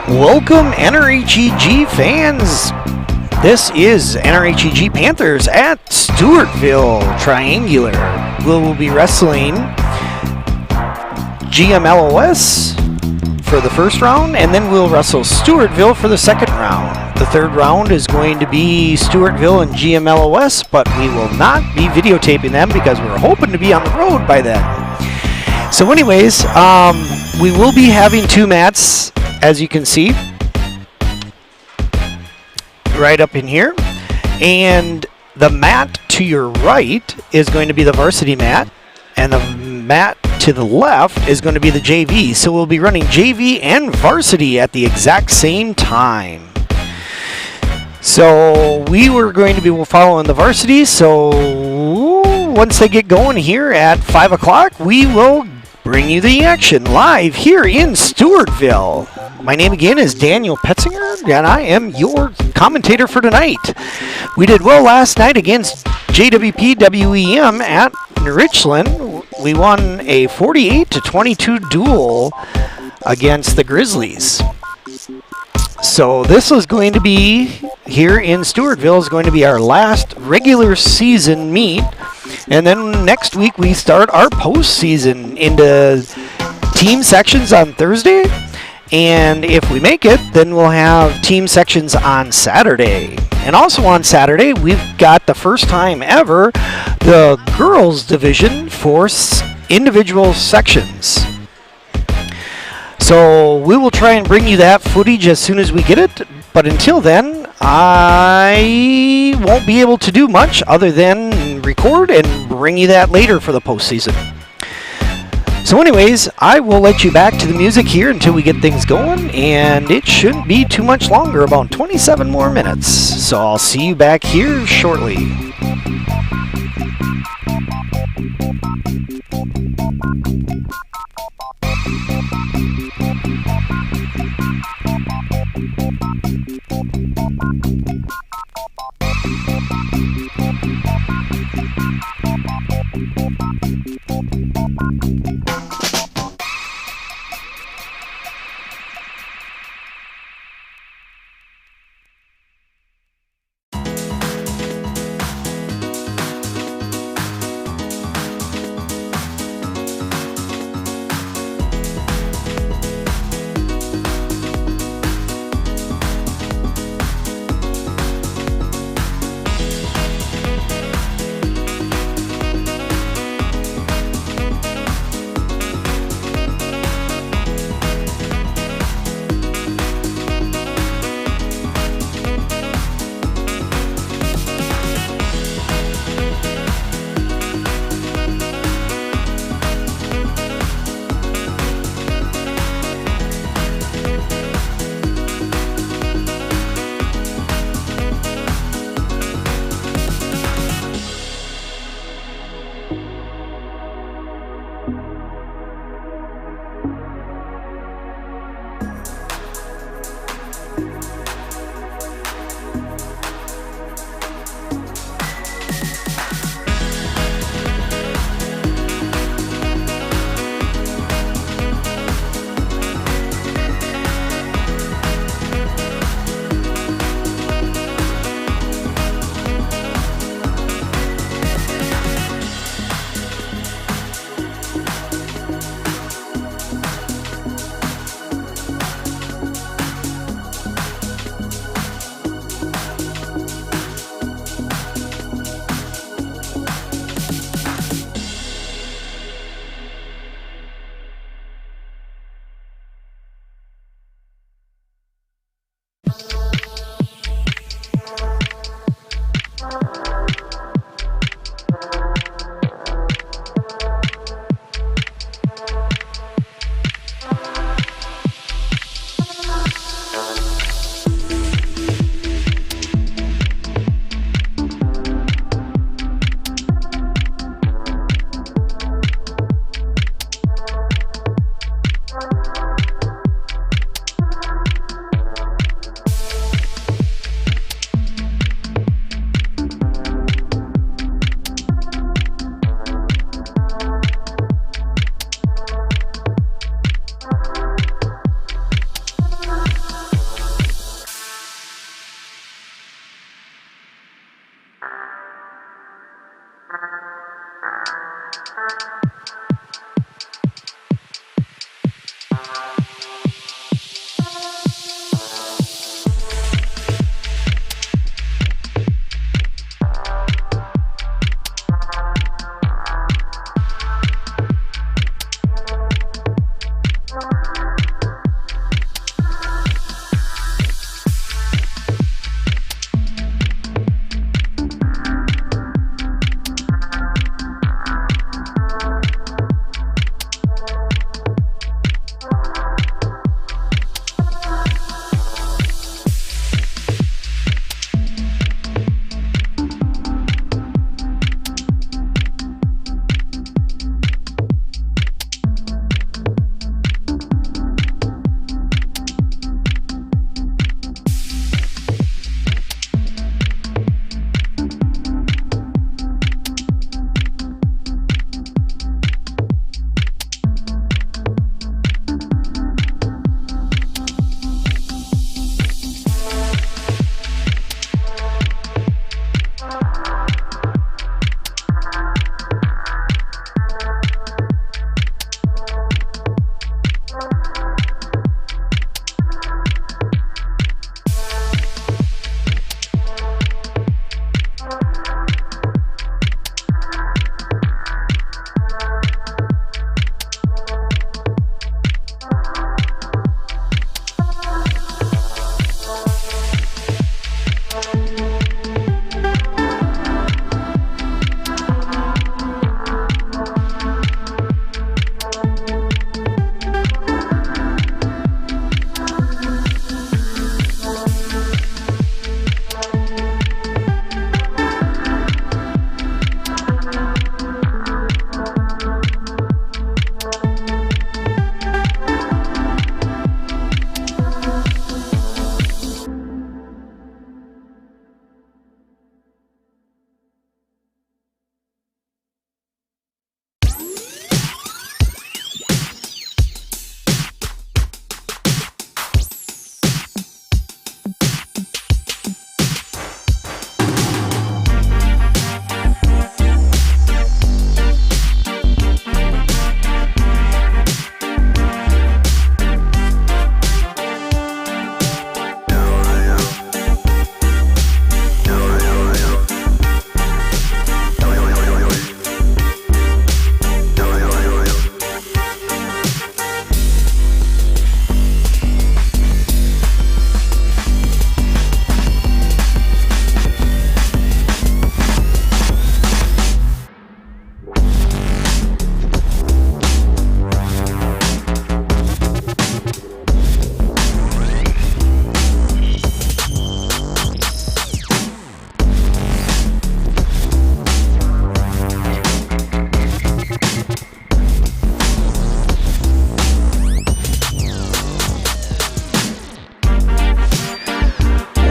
Welcome, NRHEG fans. This is NRHEG Panthers at Stewartville Triangular. We'll be wrestling GMLOS for the first round, and then we'll wrestle Stewartville for the second round. The third round is going to be Stewartville and GMLOS, but we will not be videotaping them because we're hoping to be on the road by then. So anyways, we will be having two mats, as you can see, right up in here. And the mat to your right is going to be the varsity mat, and the mat to the left is going to be the JV. So we'll be running JV and varsity at the exact same time. So we were going to be following the varsity. So once they get going here at 5 o'clock, we will bring you the action live here in Stewartville. My name again is Daniel Petzinger, and I am your commentator for tonight. We did well last night against JWP WEM at Richland. We won a 48-22 duel against the Grizzlies. So this is going to be, here in Stewartville, is going to be our last regular season meet. And then next week we start our postseason into team sections on Thursday. And if we make it, then we'll have team sections on Saturday. And also on Saturday, we've got the first time ever the girls division for individual sections. So we will try and bring you that footage as soon as we get it. But until then, I won't be able to do much other than record and bring you that later for the postseason. So anyways, I will let you back to the music here until we get things going, and it shouldn't be too much longer, about 27 more minutes. So I'll see you back here shortly.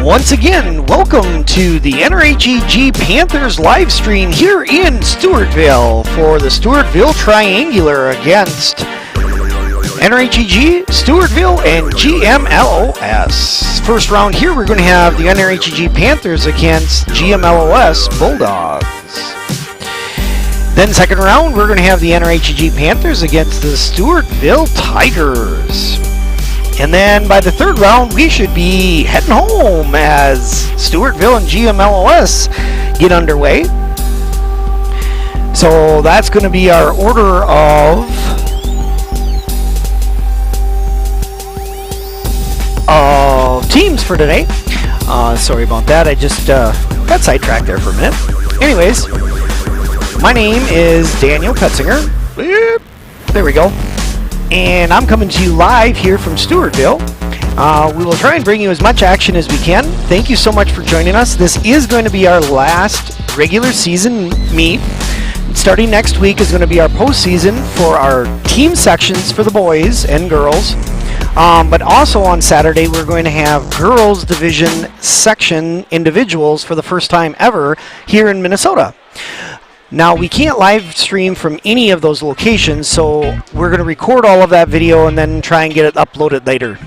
Once again, welcome to the NRHEG Panthers live stream here in Stewartville for the Stewartville Triangular against NRHEG, Stewartville, and GMLOS. First round here, we're going to have the NRHEG Panthers against GMLOS Bulldogs. Then second round, we're going to have the NRHEG Panthers against the Stewartville Tigers. And then by the third round, we should be heading home as Stewartville and GMLOS get underway. So that's going to be our order of teams teams for today. Sorry about that. I just got sidetracked there for a minute. Anyways, my name is Daniel Petzinger. There we go. And I'm coming to you live here from Stewartville. We will try and bring you as much action as we can. Thank you so much for joining us. This is going to be our last regular season meet. Starting next week is going to be our postseason for our team sections for the boys and girls. But also on Saturday, we're going to have girls division section individuals for the first time ever here in Minnesota. Now, we can't live stream from any of those locations, so we're going to record all of that video and then try and get it uploaded later.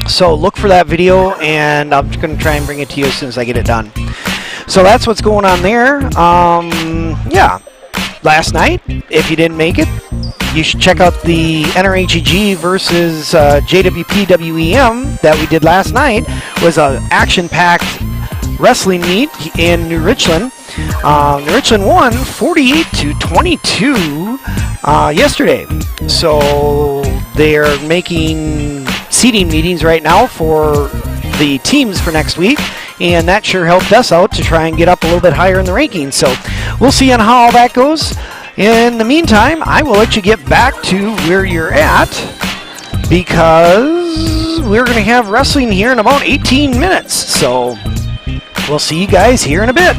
So look for that video, and I'm just going to try and bring it to you as soon as I get it done. So that's what's going on there. Yeah, last night, if you didn't make it, you should check out the NRHEG versus JWP-WEM that we did last night. It was an action-packed wrestling meet in New Richland. New Richland won 48-22 yesterday. So they're making seating meetings right now for the teams for next week, and that sure helped us out to try and get up a little bit higher in the rankings. So we'll see on how all that goes. In the meantime, I will let you get back to where you're at, because we're going to have wrestling here in about 18 minutes. So we'll see you guys here in a bit.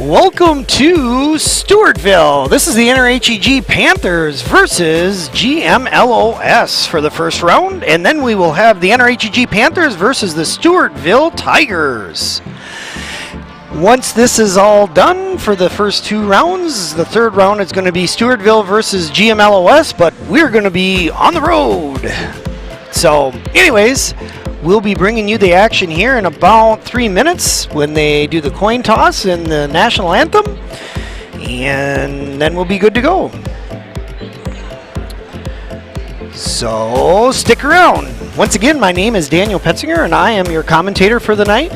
Welcome to Stewartville. This is the NRHEG Panthers versus GMLOS for the first round, and then we will have the NRHEG Panthers versus the Stewartville Tigers. Once this is all done for the first two rounds, the third round is going to be Stewartville versus GMLOS, but we're going to be on the road. So, anyways, we'll be bringing you the action here in about 3 minutes when they do the coin toss and the national anthem, and then we'll be good to go. So stick around. Once again, my name is Daniel Petzinger, and I am your commentator for the night.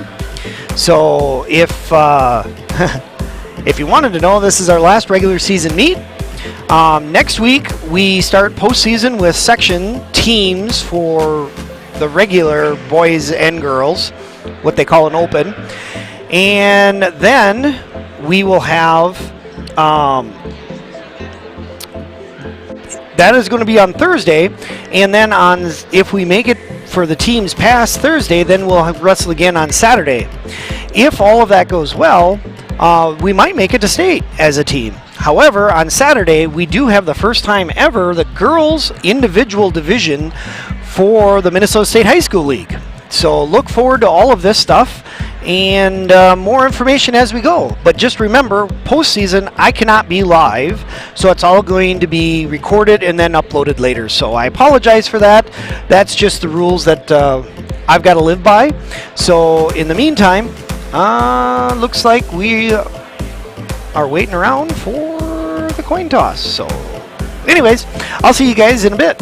So if if you wanted to know, this is our last regular season meet. Next week we start postseason with section teams for the regular boys and girls, what they call an open, and then we will have that is going to be on Thursday, and then if we make it for the teams past Thursday, then we'll wrestle again on Saturday. If all of that goes well, we might make it to state as a team. However, on Saturday we do have the first time ever the girls individual division for the Minnesota State High School League. So look forward to all of this stuff and more information as we go. But just remember, postseason, I cannot be live, so it's all going to be recorded and then uploaded later. So I apologize for that. That's just the rules that I've got to live by. So in the meantime, looks like we are waiting around for the coin toss. So anyways, I'll see you guys in a bit.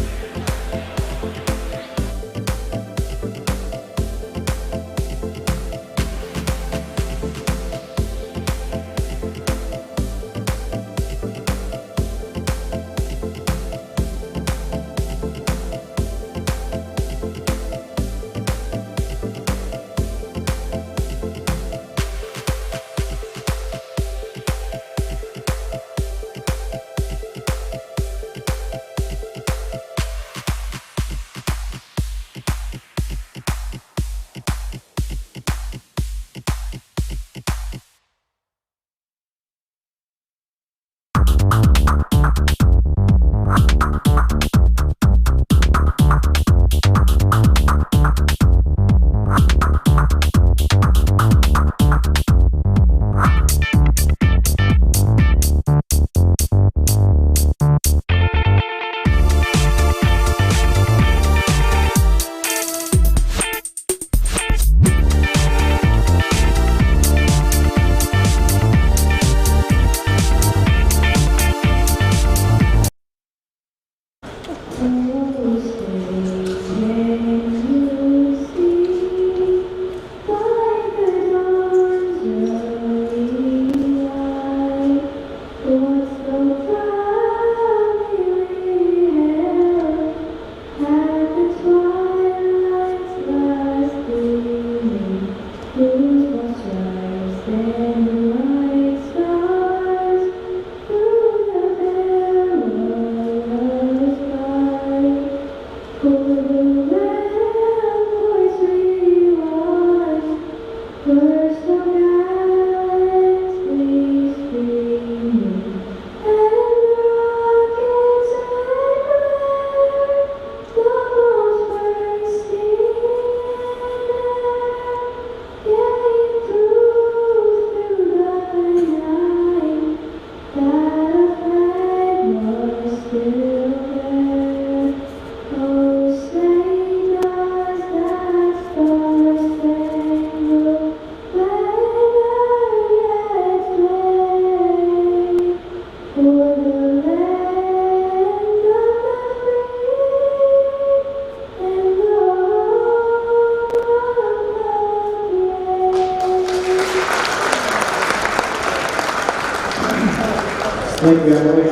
Thank you, Emily.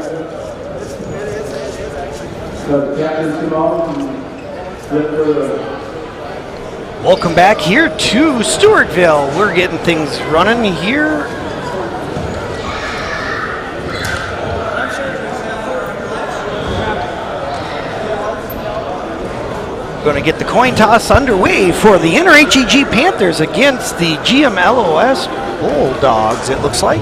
So the captain's come on and flip for the... Welcome back here to Stewartville. We're getting things running here. Going to get the coin toss underway for the NRHEG Panthers against the GMLOS Bulldogs, it looks like.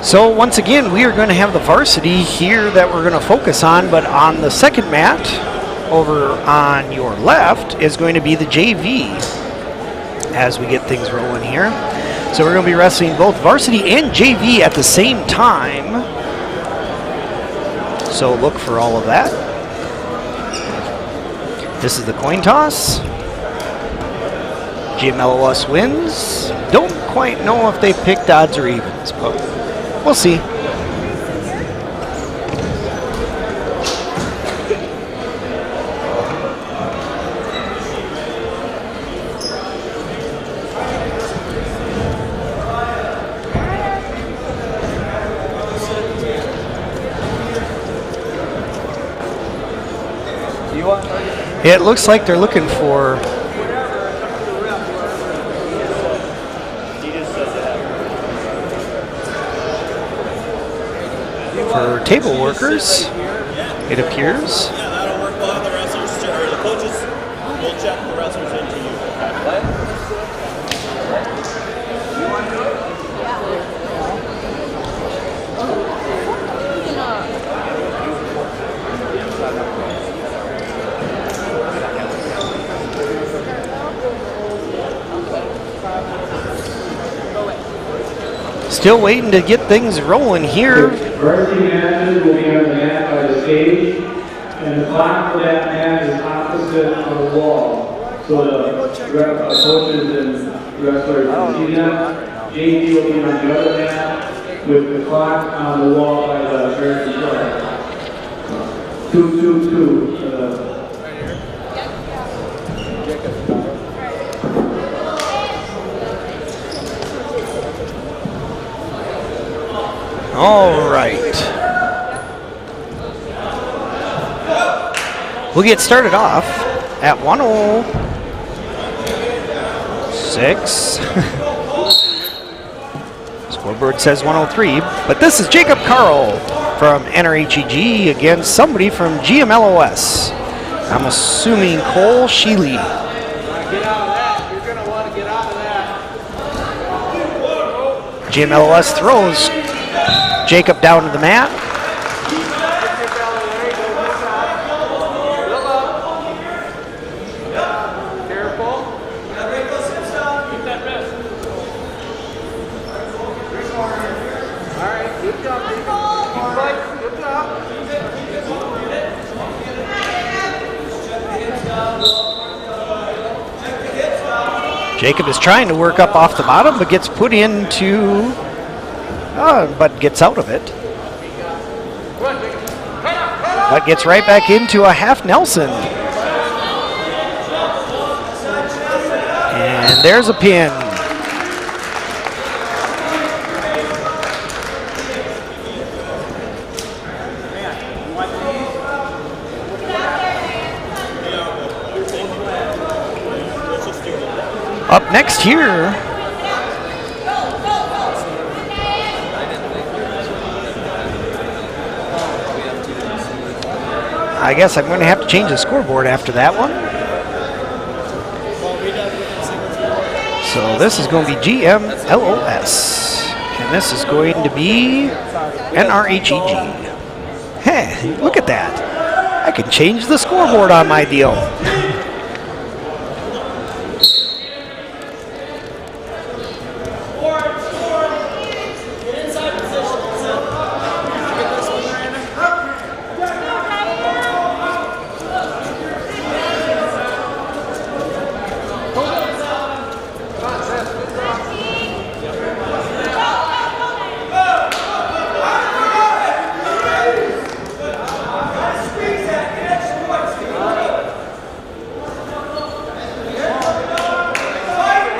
So once again, we are going to have the varsity here that we're going to focus on, but on the second mat, over on your left, is going to be the JV as we get things rolling here. So we're going to be wrestling both varsity and JV at the same time. So look for all of that. This is the coin toss. GMLOS wins. Don't quite know if they picked odds or evens, but we'll see. It looks like they're looking for table workers, it appears. Yeah, that'll work. We'll have the wrestlers, or the coaches, we'll check the wrestlers into you. Still waiting to get things rolling here. Varsity matches will be on the mat by the stage, and the clock for that mat is opposite on the wall. So the coaches and wrestlers can see that. JV will be on the other mat with the clock on the wall by the very control. 2-2-2. All right. We'll get started off at 106. Scoreboard says 103, but this is Jacob Carl from NRHEG against somebody from GMLOS. I'm assuming Cole Sheely. Get out of that. You're going to want to get out of that. GMLOS throws Jacob down to the mat. Jacob is trying to work up off the bottom, but gets put into, but gets out of it. But gets right back into a half Nelson. And there's a pin. Up next here, I guess I'm going to have to change the scoreboard after that one. So this is going to be GMLOS, and this is going to be NRHEG. Hey, look at that. I can change the scoreboard on my deal.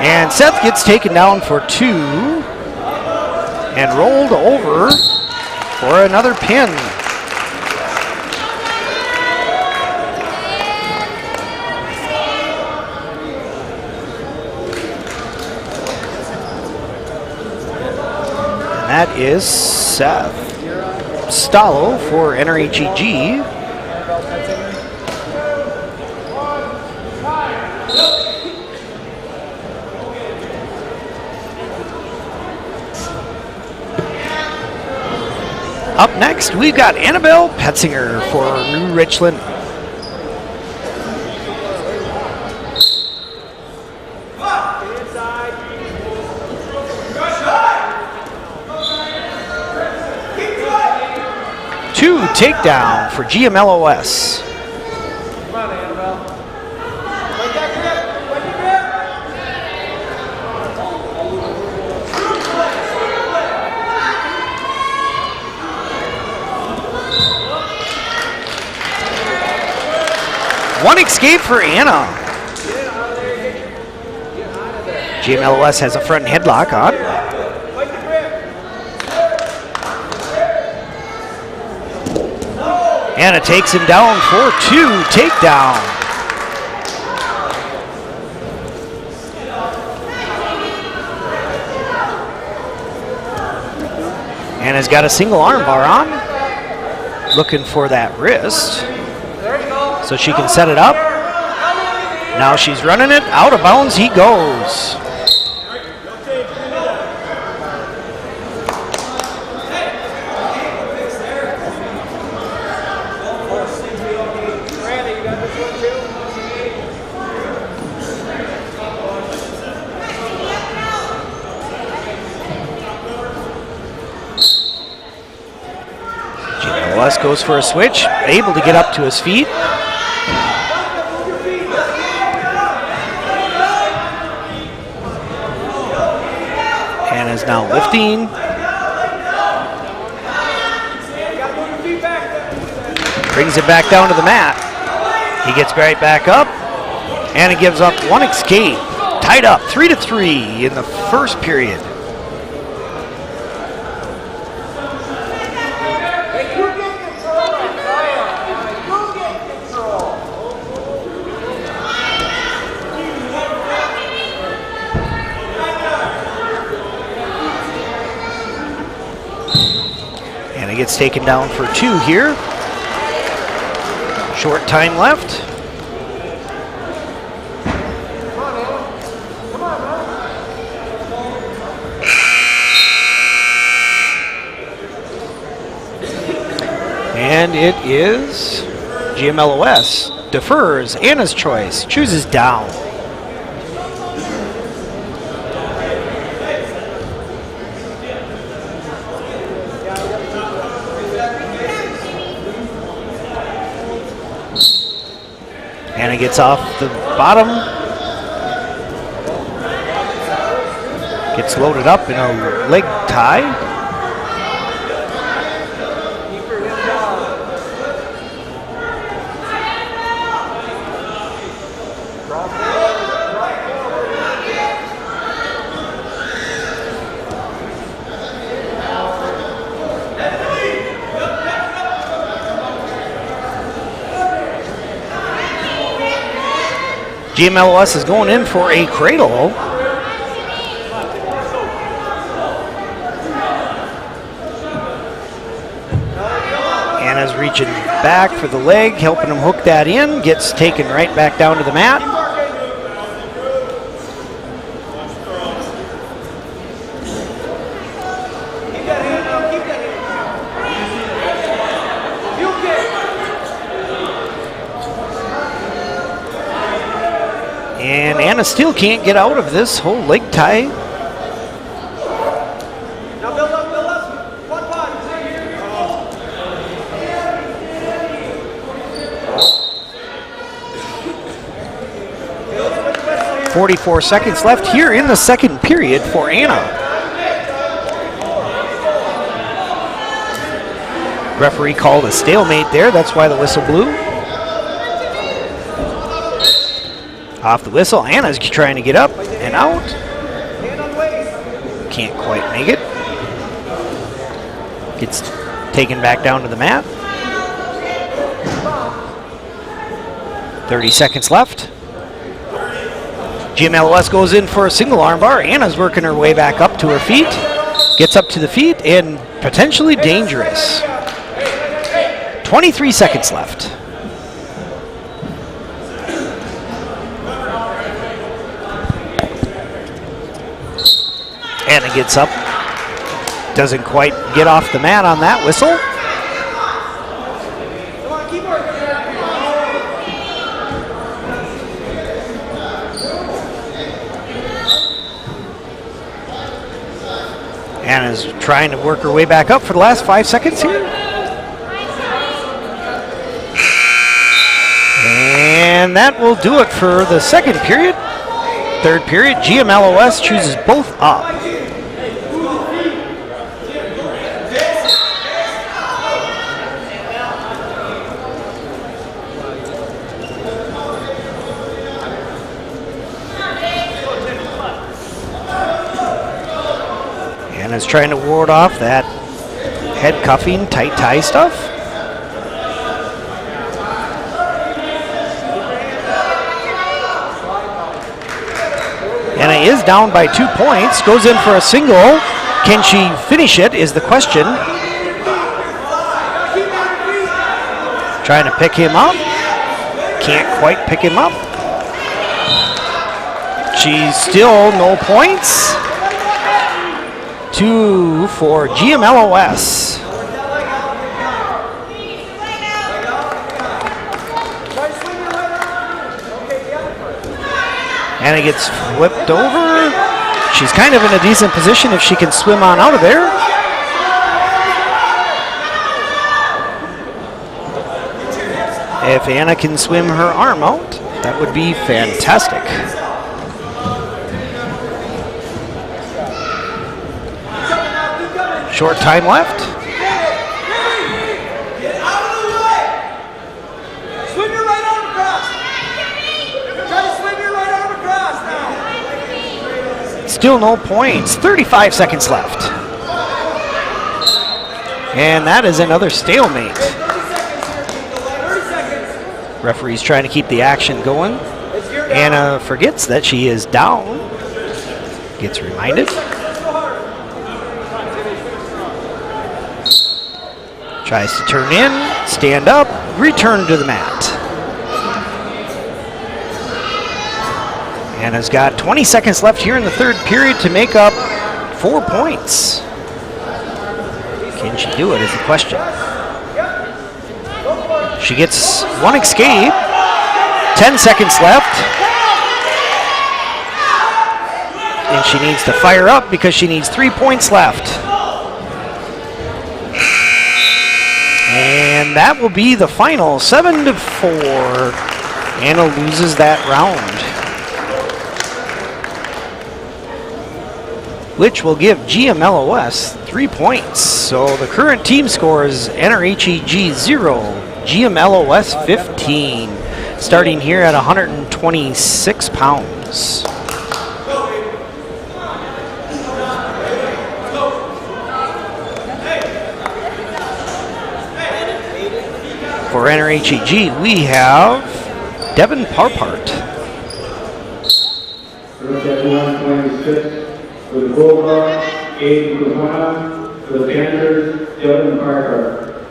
And Seth gets taken down for 2 and rolled over for another pin. And that is Seth Stallo for NRHEG. Up next, we've got Annabelle Petzinger for New Richland. Two takedown for GMLOS. Come on, Annabelle. Like that grip. Like the grip. One escape for Anna. GMLOS has a front headlock on. Anna takes him down for 2 takedown. Anna's got a single armbar on, looking for that wrist, so she can set it up. Now she's running it, out of bounds he goes. GMLOS goes for a switch, able to get up to his feet. Anna's now lifting. Brings it back down to the mat. He gets right back up. Anna gives up one escape. Tied up 3-3 in the first period. Gets taken down for 2 here. Short time left. And it is GMLOS defers. Anna's choice, chooses down. Anna gets off the bottom, gets loaded up in a leg tie. GMLOS is going in for a cradle. Anna's reaching back for the leg, helping him hook that in. Gets taken right back down to the mat. And Anna still can't get out of this whole leg tie. Now build up, build up. 44 seconds left here in the second period for Anna. Referee called a stalemate there, that's why the whistle blew. Off the whistle, Anna's trying to get up and out. Can't quite make it. Gets taken back down to the mat. 30 seconds left. GMLOS goes in for a single armbar. Anna's working her way back up to her feet. Gets up to the feet and potentially dangerous. 23 seconds left. Anna gets up, doesn't quite get off the mat on that whistle. Anna's trying to work her way back up for the last 5 seconds here. And that will do it for the second period. Third period, GMLOS chooses both up. Anna's trying to ward off that head cuffing, tight tie stuff. Anna is down by 2 points, goes in for a single. Can she finish it is the question. Trying to pick him up. Can't quite pick him up. She's still no points. 2 for GMLOS. Anna gets flipped over. She's kind of in a decent position if she can swim on out of there. If Anna can swim her arm out, that would be fantastic. Short time left. Swing your right arm across. Try to swing your right arm across now. Still no points. 35 seconds left. And that is another stalemate. 30 seconds. Referee's trying to keep the action going. Anna forgets that she is down. Gets reminded. Tries to turn in, stand up, return to the mat. Anna's got 20 seconds left here in the third period to make up 4 points. Can she do it is the question. She gets one escape. 10 seconds left. And she needs to fire up because she needs 3 points left. And that will be the final, 7-4. Anna loses that round, which will give GMLOS 3 points. So the current team score is NRHEG 0, GMLOS 15, starting here at 126 pounds. For NRHEG, we have Devin Parpart. First at 126 for the Bulldogs, Aiden Kuhana. For the Panthers, Devin Parker.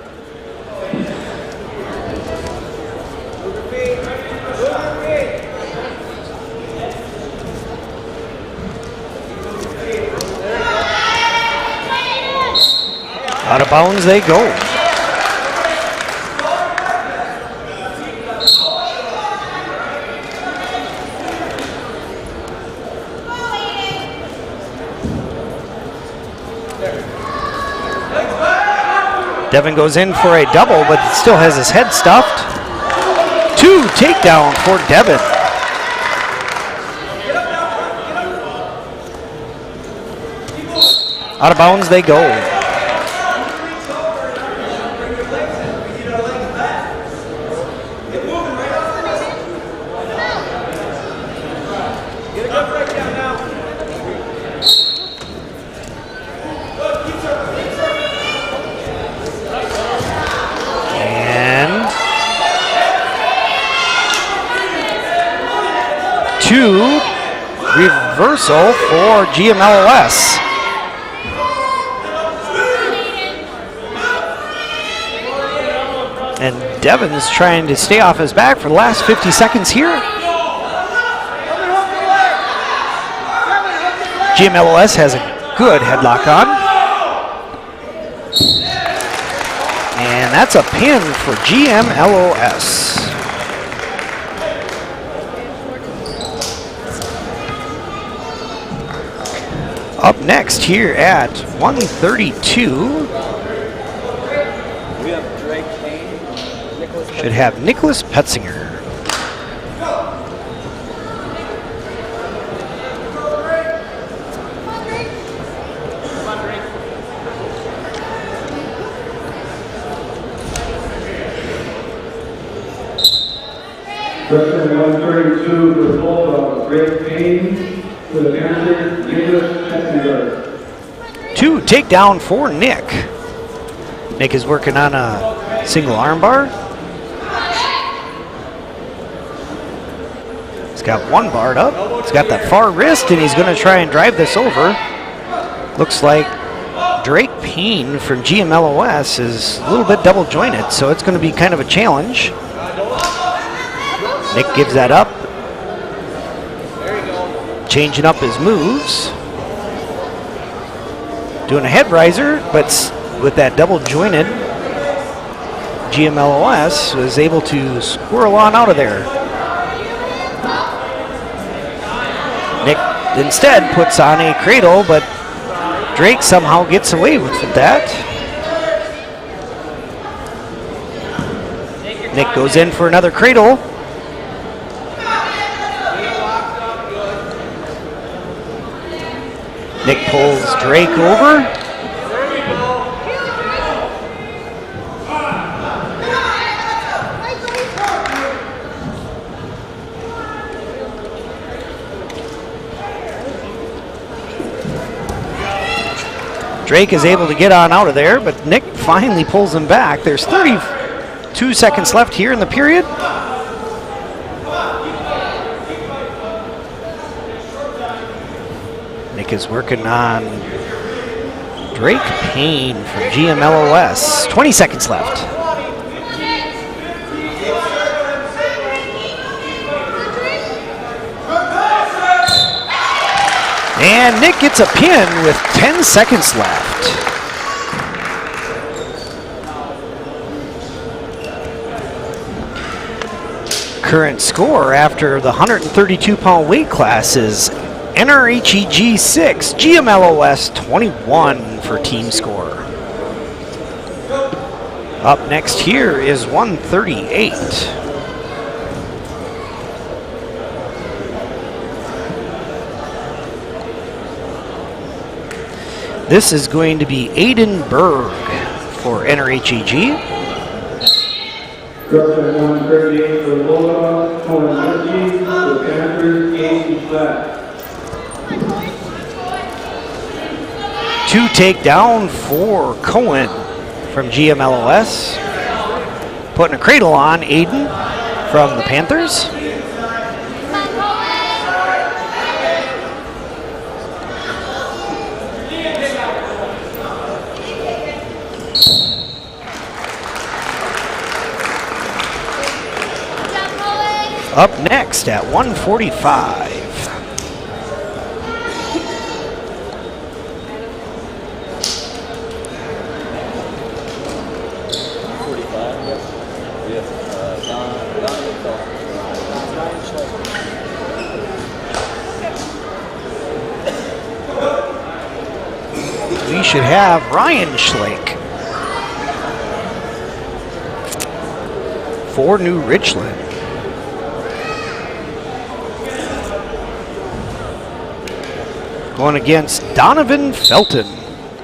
Out of bounds they go. Devin goes in for a double, but still has his head stuffed. 2 takedown for Devin. Out of bounds they go. Reversal for GMLOS. And Devin's trying to stay off his back for the last 50 seconds here. GMLOS has a good headlock on. And that's that's a pin for GMLOS. Up next here at 132, We have Drake Kane, Nicholas. should have Nicholas Petzinger. Wrestling 132 for the Bulldogs, Greg Payne. For the Panthers, Nicholas Petzinger. 2 takedown for Nick. Nick is working on a single armbar. He's got one barred up. He's got that far wrist, and he's going to try and drive this over. Looks like Drake Payne from GMLOS is a little bit double jointed, so it's going to be kind of a challenge. Nick gives that up. Changing up his moves. Doing a head riser, but with that double jointed, GMLOS was able to squirrel on out of there. Nick instead puts on a cradle, but Drake somehow gets away with that. Nick goes in for another cradle. Nick pulls Drake over. Drake is able to get on out of there, but Nick finally pulls him back. There's 32 seconds left here in the period. Nick is working on Drake Payne from GMLOS. 20 seconds left. And Nick gets a pin with 10 seconds left. Current score after the 132-pound weight class is NRHEG 6, GMLOS 21 for team score. Up next here is 138. This is going to be Aiden Berg for NRHEG. Wrestling 138 for the Bulldogs, Cohen Murphy. For the Panthers, Aiden Flat. 2 takedown for Cohen from GMLOS. Putting a cradle on Aiden from the Panthers. Up next at 145. We should have Ryan Schlake for New Richland. Going against Donovan Felton.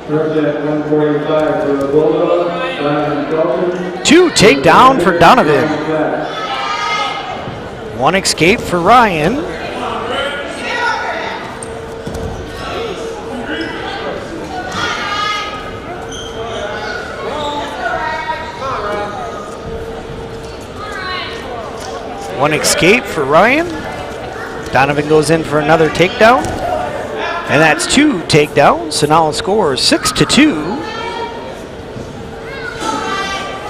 First at 145 for the Bulldogs, Donovan Felton. 2 takedown for Donovan. 1 escape for Ryan. One escape for Ryan. Donovan goes in for another takedown. And that's 2 takedowns. So now the score is 6-2.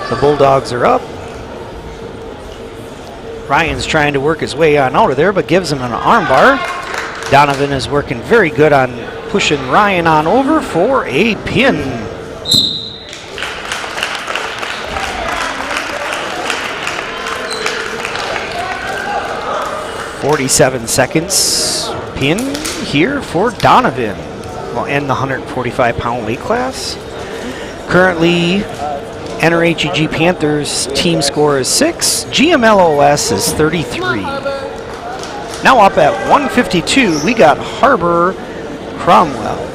The Bulldogs are up. Ryan's trying to work his way on out of there, but gives him an armbar. Donovan is working very good on pushing Ryan on over for a pin. 47 seconds pin here for Donovan. Will end the 145-pound weight class. Currently, NRHEG Panthers team score is 6. GMLOS is 33. Now up at 152, we got Harbor Cromwell.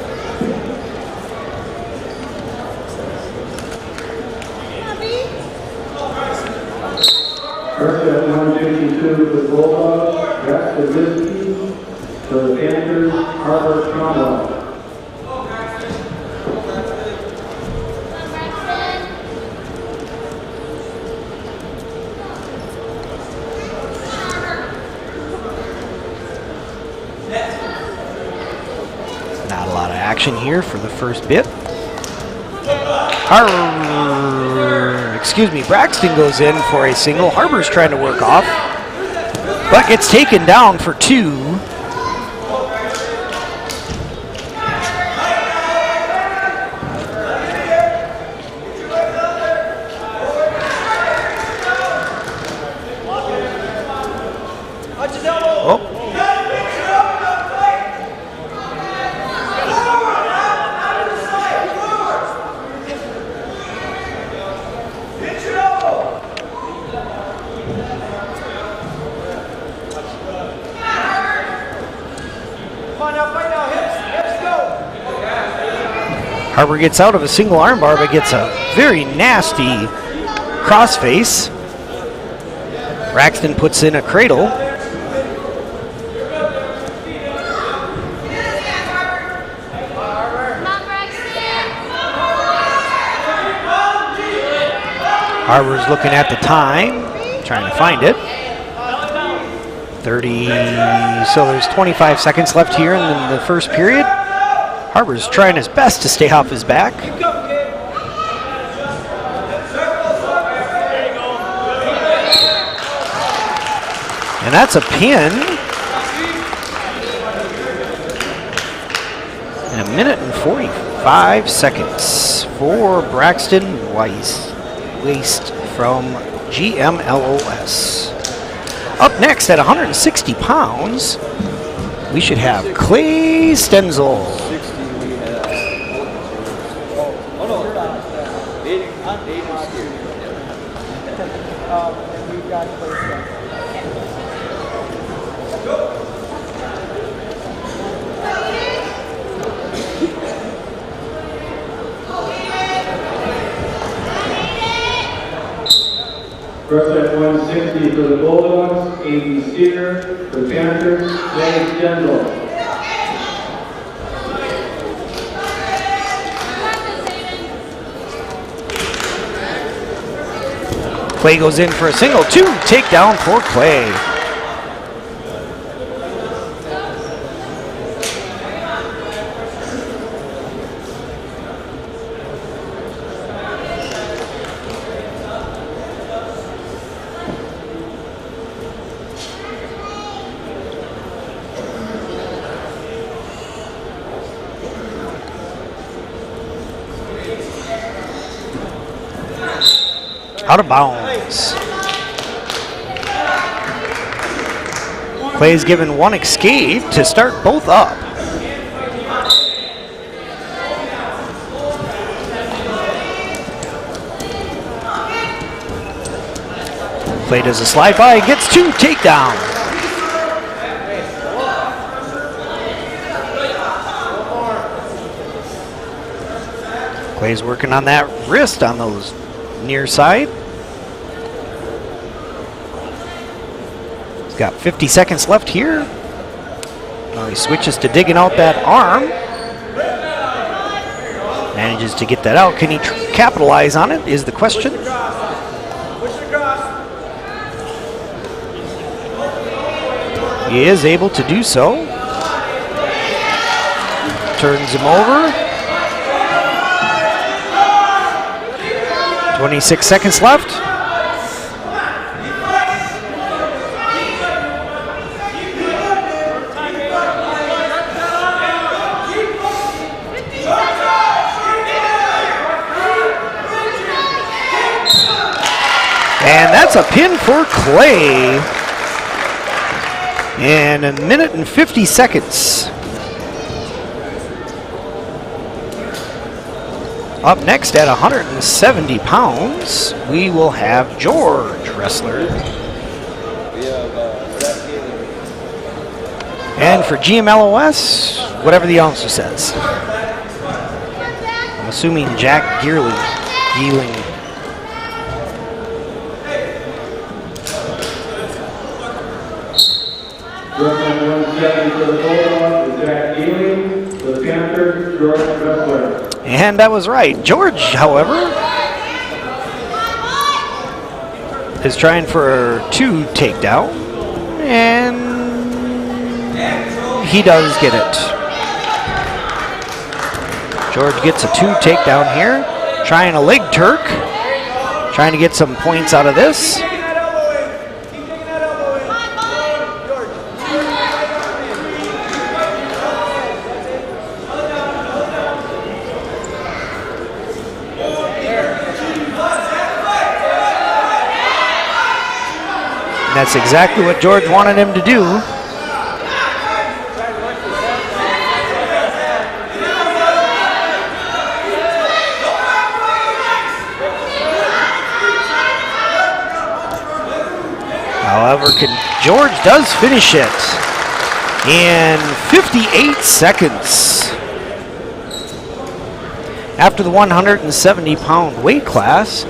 First at 152 for the Bulldogs, that's the Whiskey. For the Panthers, Harbor Cromwell. Not a lot of action here for the first bit. Braxton goes in for a single. Harbor's trying to work off, but gets taken down for 2. Harbor gets out of a single armbar, but gets a very nasty crossface. Braxton puts in a cradle. Harbor's looking at the time, trying to find it. 30, so there's 25 seconds left here in the first period. Harbor's trying his best to stay off his back. And that's a pin. In 1 minute and 45 seconds for Braxton Waste from GMLOS. Up next at 160 pounds, we should have Clay Stenzel. First at 160 for the Bulldogs, A.B. Steer. For the Panthers, Clay Stenzel. Clay goes in for a single. 2 takedown for Clay. Out of bounds. Clay's given 1 escape to start both up. Clay does a slide by, gets 2 takedown. Clay's working on that wrist on those near side. He's got 50 seconds left here. Now he switches to digging out that arm. Manages to get that out. Can he capitalize on it is the question. He is able to do so. Turns him over. 26 seconds left. And that's a pin for Clay. And a minute and 50 seconds. Up next at 170 pounds, we will have George wrestler. And for GMLOS, whatever the announcer says. I'm assuming Jack Geerling. Wrestling 170 for the Bulldogs is Jack Geerling. For the Panthers, George Wrestler. And that was right. George, however, is trying for 2 takedown. And he does get it. George gets a 2 takedown here. Trying a leg Turk. Trying to get some points out of this. That's exactly what George wanted him to do. However, George does finish it in 58 seconds. After the 170-pound weight class,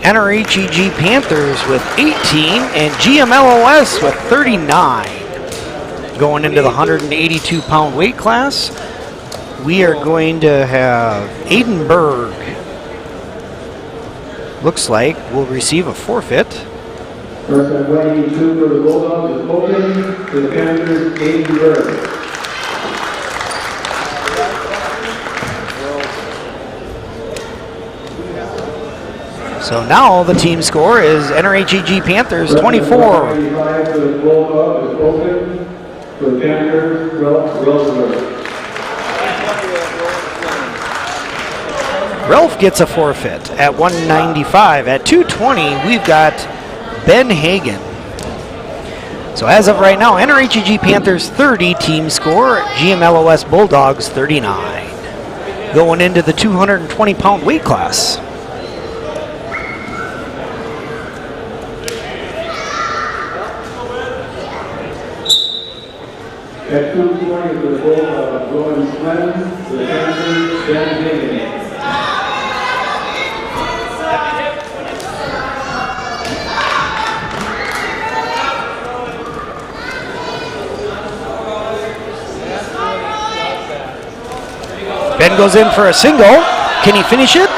NRHEG Panthers with 18 and GMLOS with 39. Going into the 182-pound weight class, we are going to have Aiden Berg. Looks like will receive a forfeit. First at 182 for the Bulldogs is open to the Panthers, Aiden Berg. So now the team score is NRHEG Panthers 24. 185 for the Bulldogs is open for the Panthers, Ralph gets a forfeit at 195. At 220, we've got Ben Hagen. So as of right now, NRHEG Panthers 30 team score, GMLOS Bulldogs 39. Going into the 220-pound weight class. At 220 for the Bulldogs, Gordon Swen, for the Panthers, Ben Hagen. Ben goes in for a single. Can he finish it?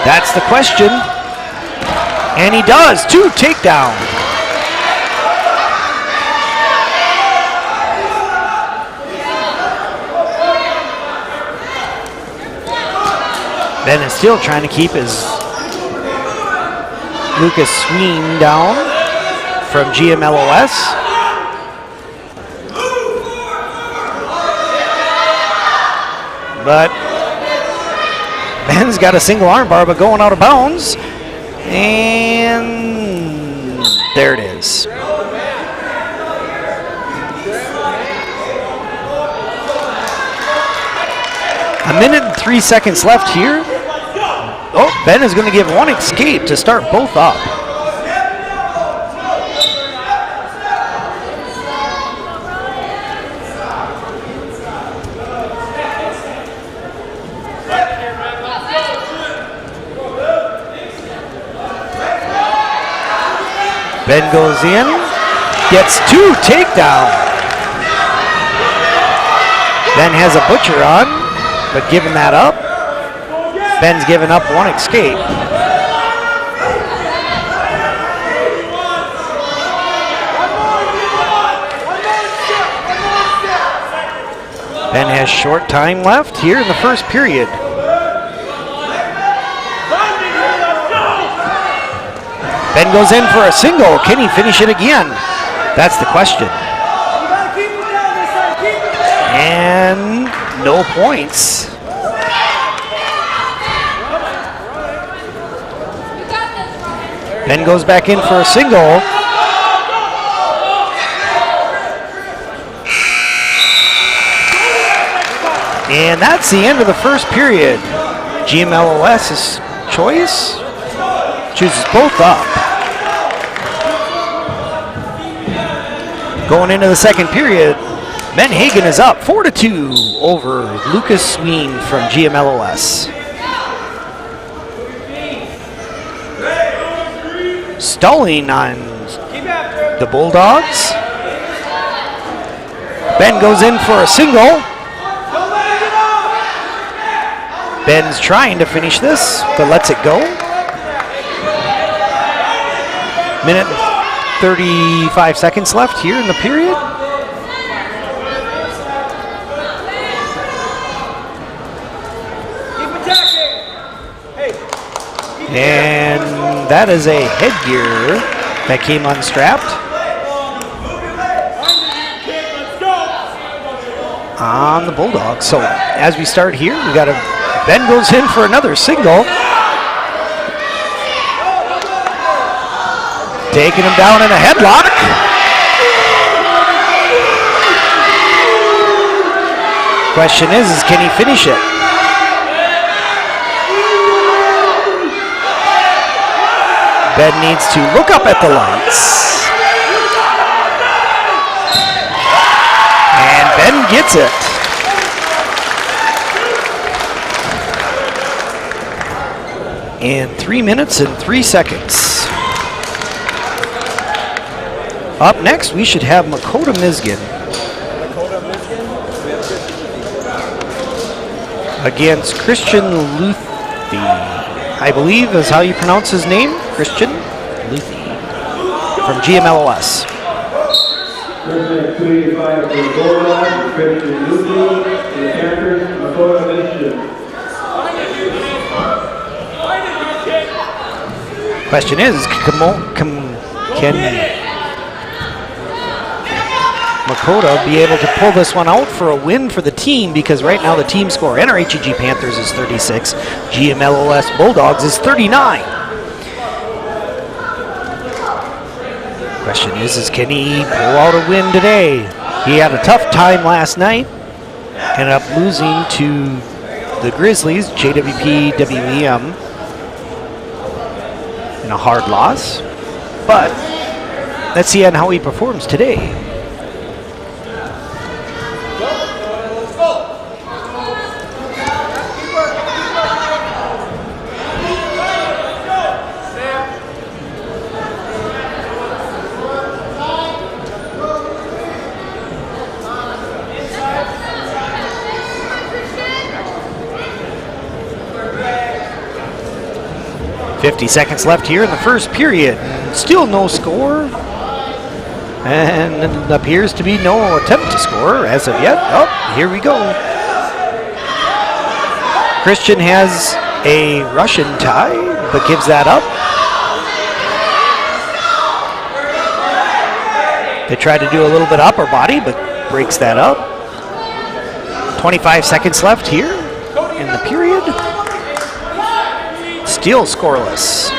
That's the question. And he does. 2 takedown. Ben is still trying to keep his Lucas Sween down from GMLOS. But Ben's got a single armbar, but going out of bounds. And there it is. A minute and 3 seconds left here. Oh, Ben is going to give 1 escape to start both up. Ben goes in, gets 2 takedown. Ben has a butcher on, but giving that up. Ben's giving up 1 escape. Ben has short time left here in the first period. Ben goes in for a single. Can he finish it again? That's the question. And no points. Ben goes back in for a single. And that's the end of the first period. GMLOS's choice chooses both up. Going into the second period, Menhagen is up 4-2 over Lucas Sween from GMLOS. Stalling on the Bulldogs. Ben goes in for a single. Ben's trying to finish this, but lets it go. Minute and 35 seconds left here in the period. And that is a headgear that came unstrapped on the Bulldogs. So as we start here, we got Ben goes in for another single. Taking him down in a headlock. Question is can he finish it? Ben needs to look up at the lights. And Ben gets it. In 3 minutes and 3 seconds. Up next, we should have Makota Mizgin against Christian Luthi, I believe is how you pronounce his name. Christian Luthi from GMLOS. First 285 for the Bulldogs, Christian Luthi, and the Panthers, Makota Mizgin. Question is, can Makota be able to pull this one out for a win for the team? Because right now the team score, NRHEG Panthers is 36, GMLOS Bulldogs is 39. Question is can he pull out a win today? He had a tough time last night, ended up losing to the Grizzlies, JWP WEM, in a hard loss. But let's see on how he performs today. .50 seconds left here in the first period. Still no score. And it appears to be no attempt to score as of yet. Oh, here we go. Christian has a Russian tie, but gives that up. They try to do a little bit upper body, but breaks that up. 25 seconds left here in the period. Still scoreless.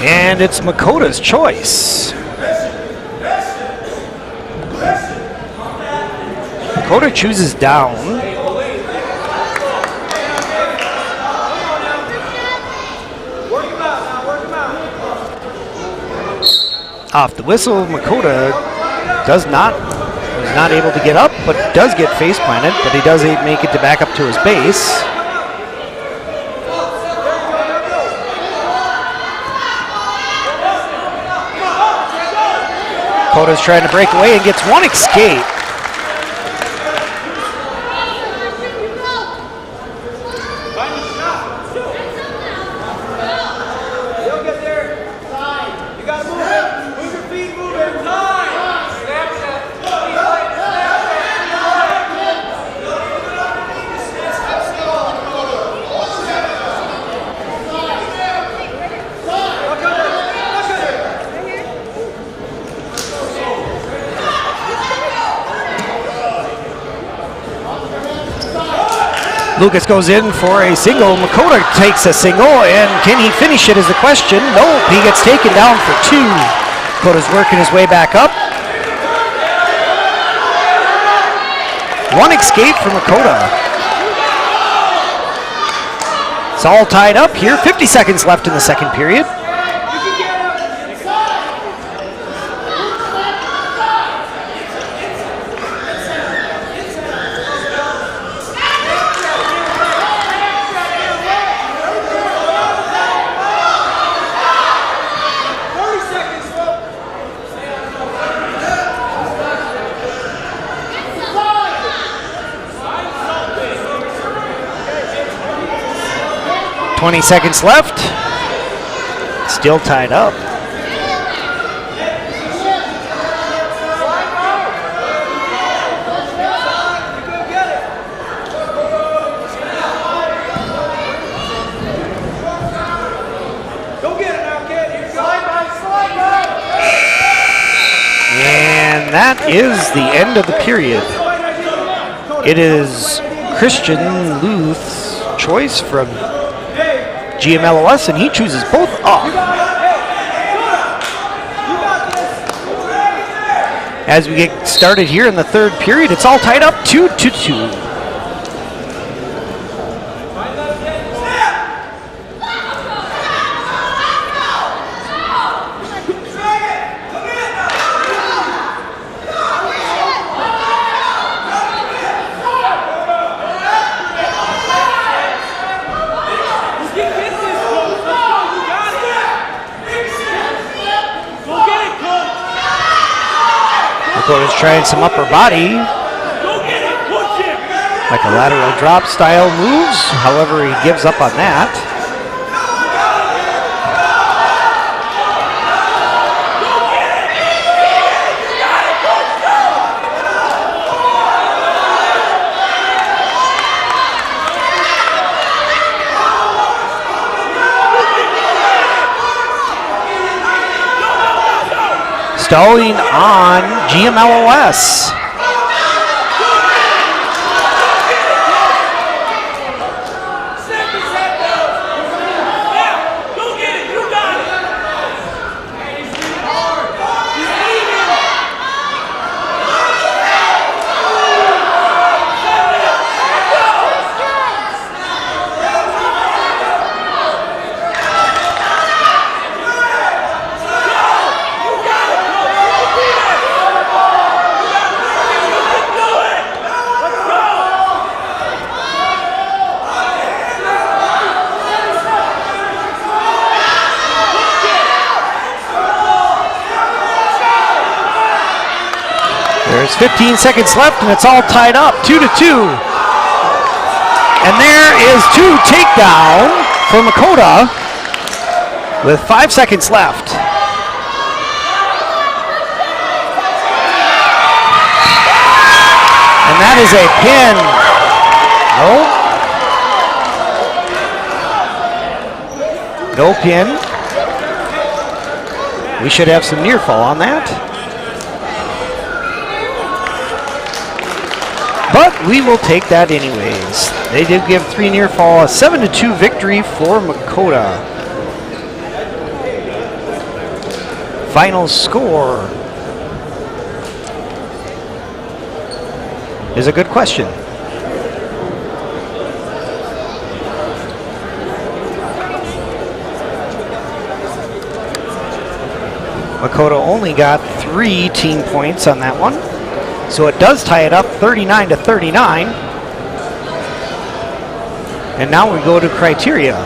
And it's Makota's choice. Makota chooses down. Off the whistle, Makota was not able to get up, but does get face planted, but he does make it to back up to his base. Makota's trying to break away and gets one escape. Lucas goes in for a single. Makota takes a single, and can he finish it is the question. Nope, he gets taken down for 2. Makota's working his way back up. 1 escape for Makota. It's all tied up here. 50 seconds left in the second period. 20 seconds left. Still tied up. And that is the end of the period. It is Christian Luth's choice from GMLOS, and he chooses both off. As we get started here in the third period, it's all tied up 2-2. Makota's trying some upper body, like a lateral drop style moves. However, he gives up on that. Stalling on GMLOS. There's 15 seconds left, and it's all tied up, 2-2. And there is 2 takedown for Makota with 5 seconds left. And that is a pin. No pin. We should have some near fall on that. But we will take that anyways. They did give 3 near fall, a 7-2 victory for Makota. Final score is a good question. Makota only got 3 team points on that one. So it does tie it up 39-39. And now we go to criteria.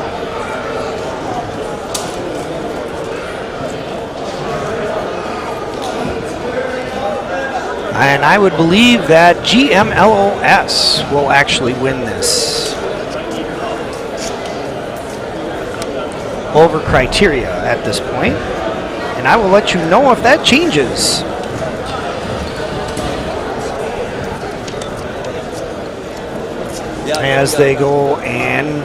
And I would believe that GMLOS will actually win this over criteria at this point. And I will let you know if that changes. As they go and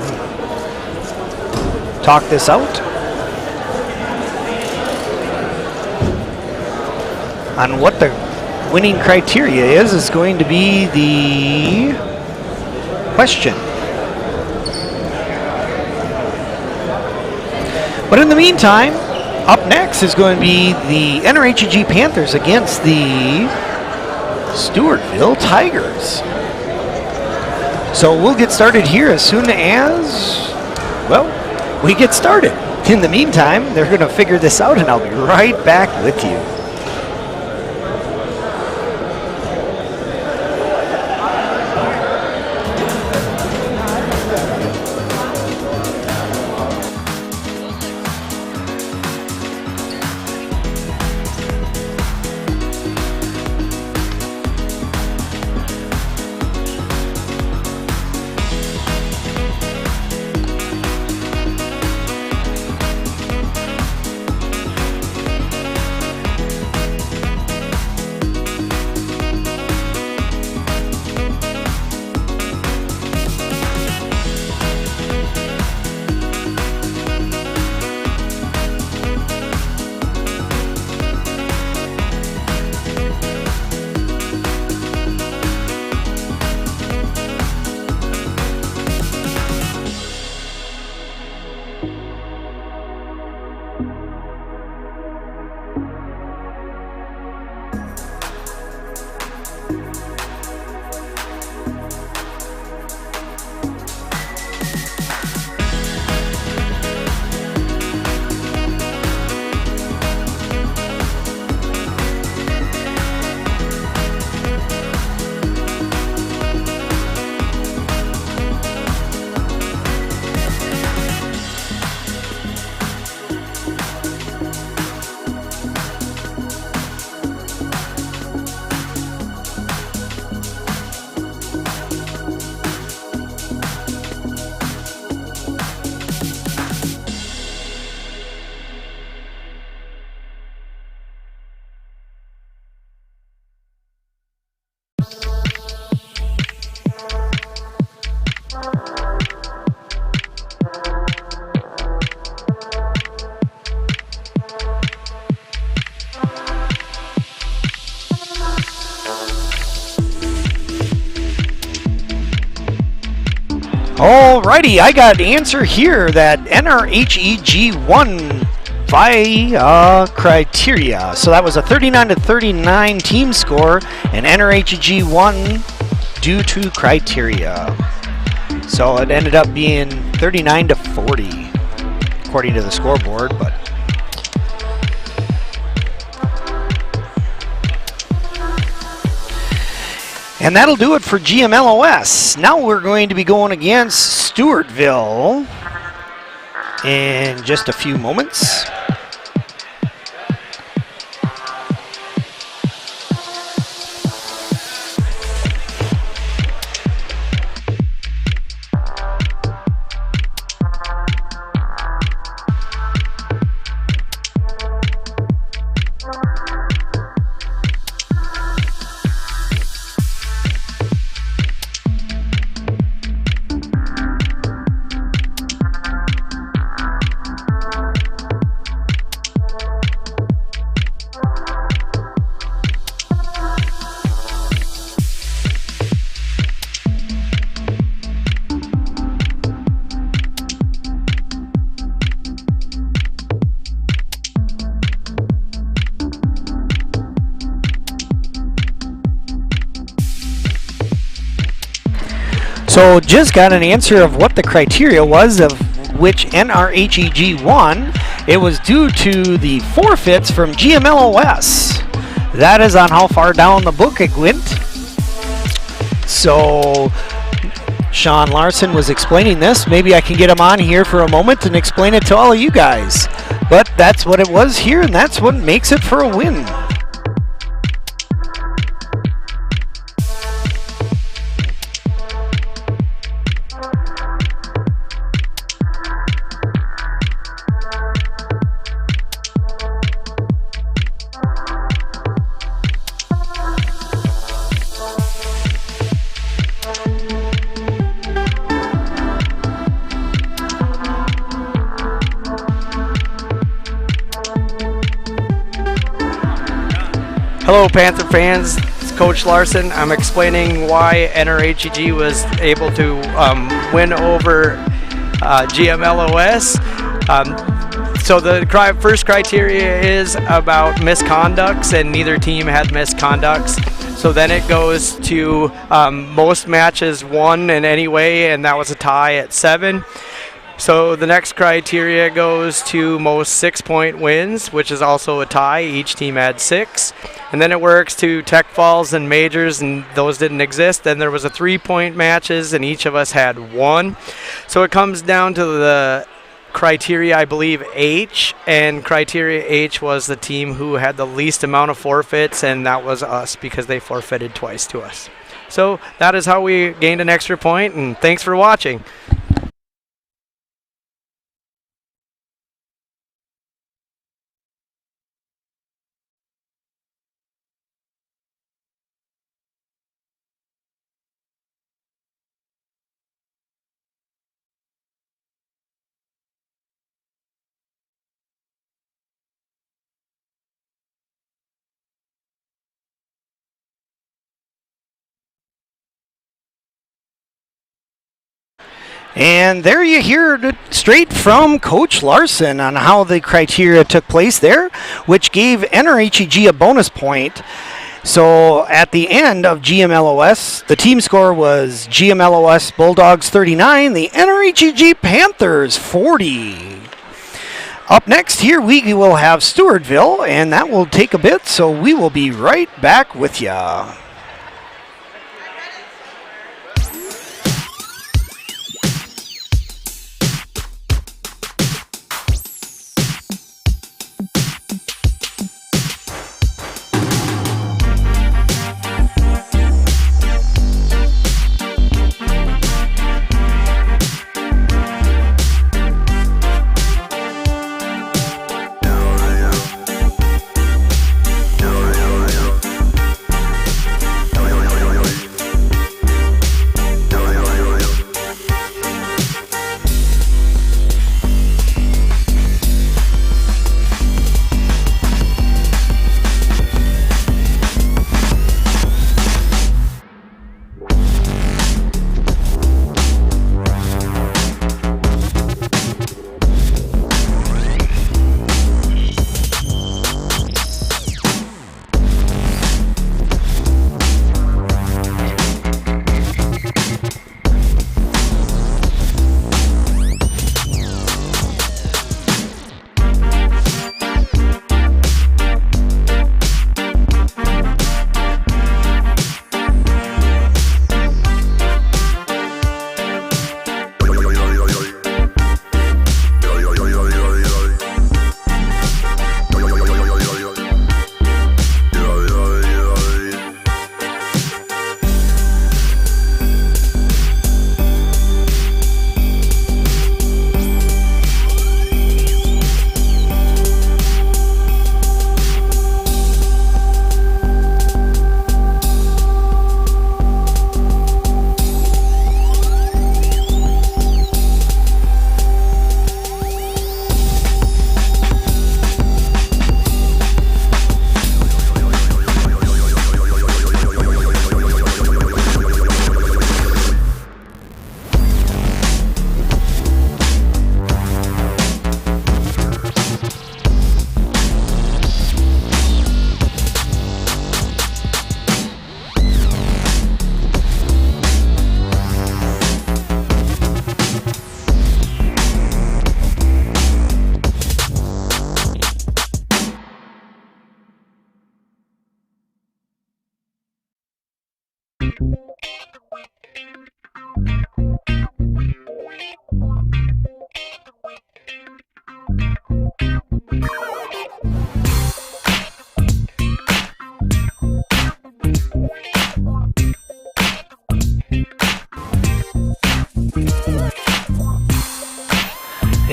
talk this out on what the winning criteria is going to be the question. But in the meantime, up next is going to be the NRHEG Panthers against the Stewartville Tigers. So we'll get started here as soon as, well, we get started. In the meantime, they're going to figure this out, and I'll be right back with you. Alrighty, I got an answer here that NRHEG won by criteria. So that was a 39-39 team score, and NRHEG won due to criteria. So it ended up being 39-40, according to the scoreboard, but. And that'll do it for GMLOS. Now we're going to be going against Stewartville in just a few moments. So just got an answer of what the criteria was of which NRHEG won. It was due to the forfeits from GMLOS. That is on how far down the book it went. So Sean Larson was explaining this. Maybe I can get him on here for a moment and explain it to all of you guys. But that's what it was here, and that's what makes it for a win. Hello Panther fans, it's Coach Larson. I'm explaining why NRHEG was able to win over GMLOS. So the first criteria is about misconducts, and neither team had misconducts. So then it goes to most matches won in any way, and that was a tie at 7. So the next criteria goes to most 6-point wins, which is also a tie. Each team had 6. And then it works to tech falls and majors, and those didn't exist. Then there was a 3-point matches, and each of us had 1. So it comes down to the criteria, I believe, H, and criteria H was the team who had the least amount of forfeits, and that was us because they forfeited twice to us. So that is how we gained an extra point, and thanks for watching. And there you hear it straight from Coach Larson on how the criteria took place there, which gave NRHEG a bonus point. So at the end of GMLOS, the team score was GMLOS Bulldogs 39, the NRHEG Panthers 40. Up next here we will have Stewartville, and that will take a bit, so we will be right back with ya.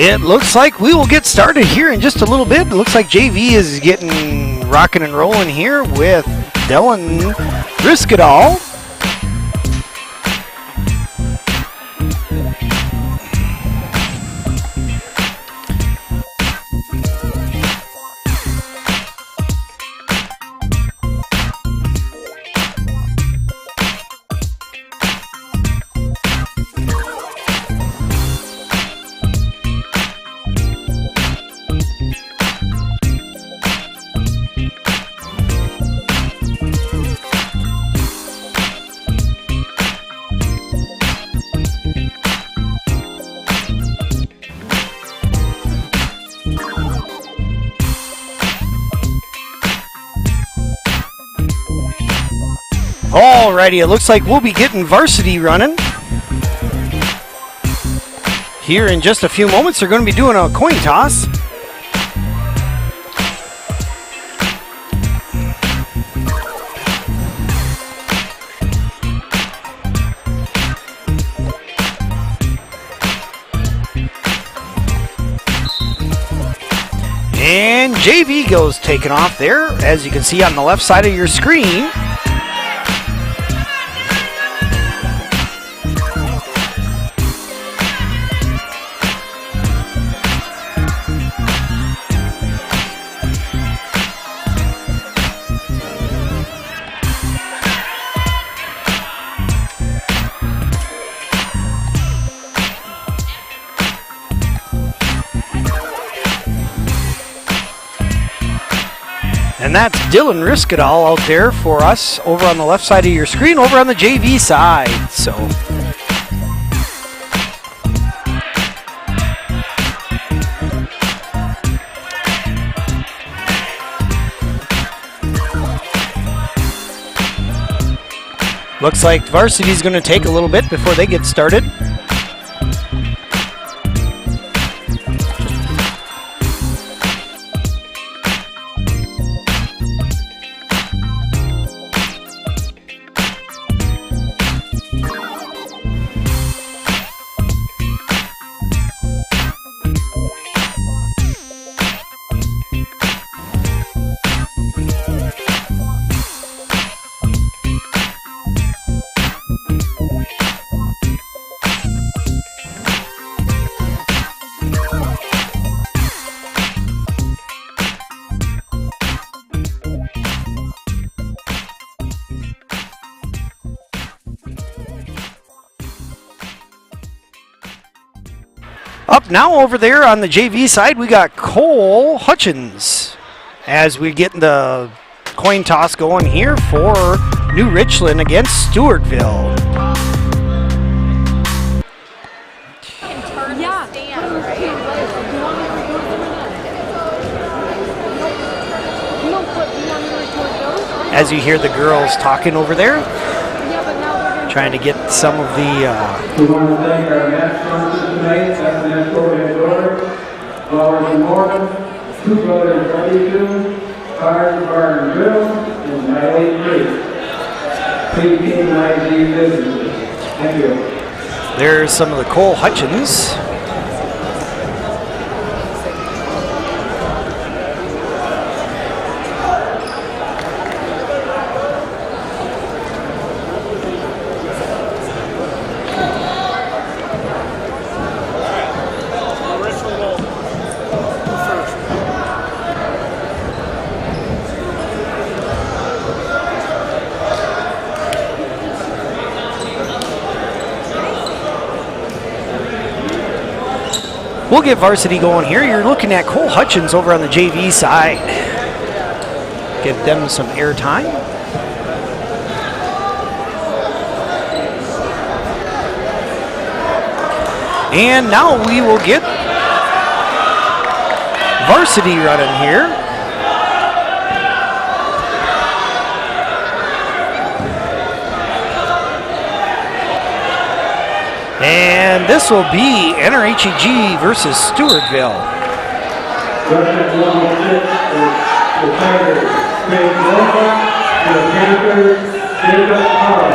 It looks like we will get started here in just a little bit. It looks like JV is getting rocking and rolling here with Dylan Riskadal. Alrighty, it looks like we'll be getting varsity running. Here in just a few moments, they're going to be doing a coin toss. And JV goes taking off there, as you can see on the left side of your screen. And that's Dylan Riskadal out there for us over on the left side of your screen, over on the JV side. So looks like varsity's going to take a little bit before they get started. Up now over there on the JV side, we got Cole Hutchins as we get the coin toss going here for New Richland against Stewartville. As you hear the girls talking over there, trying to get some of the... We want to thank our match sponsors tonight, that's the next overhead door, Flowers and More, Two Brothers Barbecue, Fire Bar and Grill, and Valley Creek. Please patronize these businesses. Thank you. There's some of the Cole Hutchins. We'll get varsity going here. You're looking at Cole Hutchins over on the JV side. Give them some airtime. And now we will get varsity running here. And this will be NRHEG versus Stewartville. Representative 106, the Tigers, Craig Nova, the Panthers, Jacob Carl.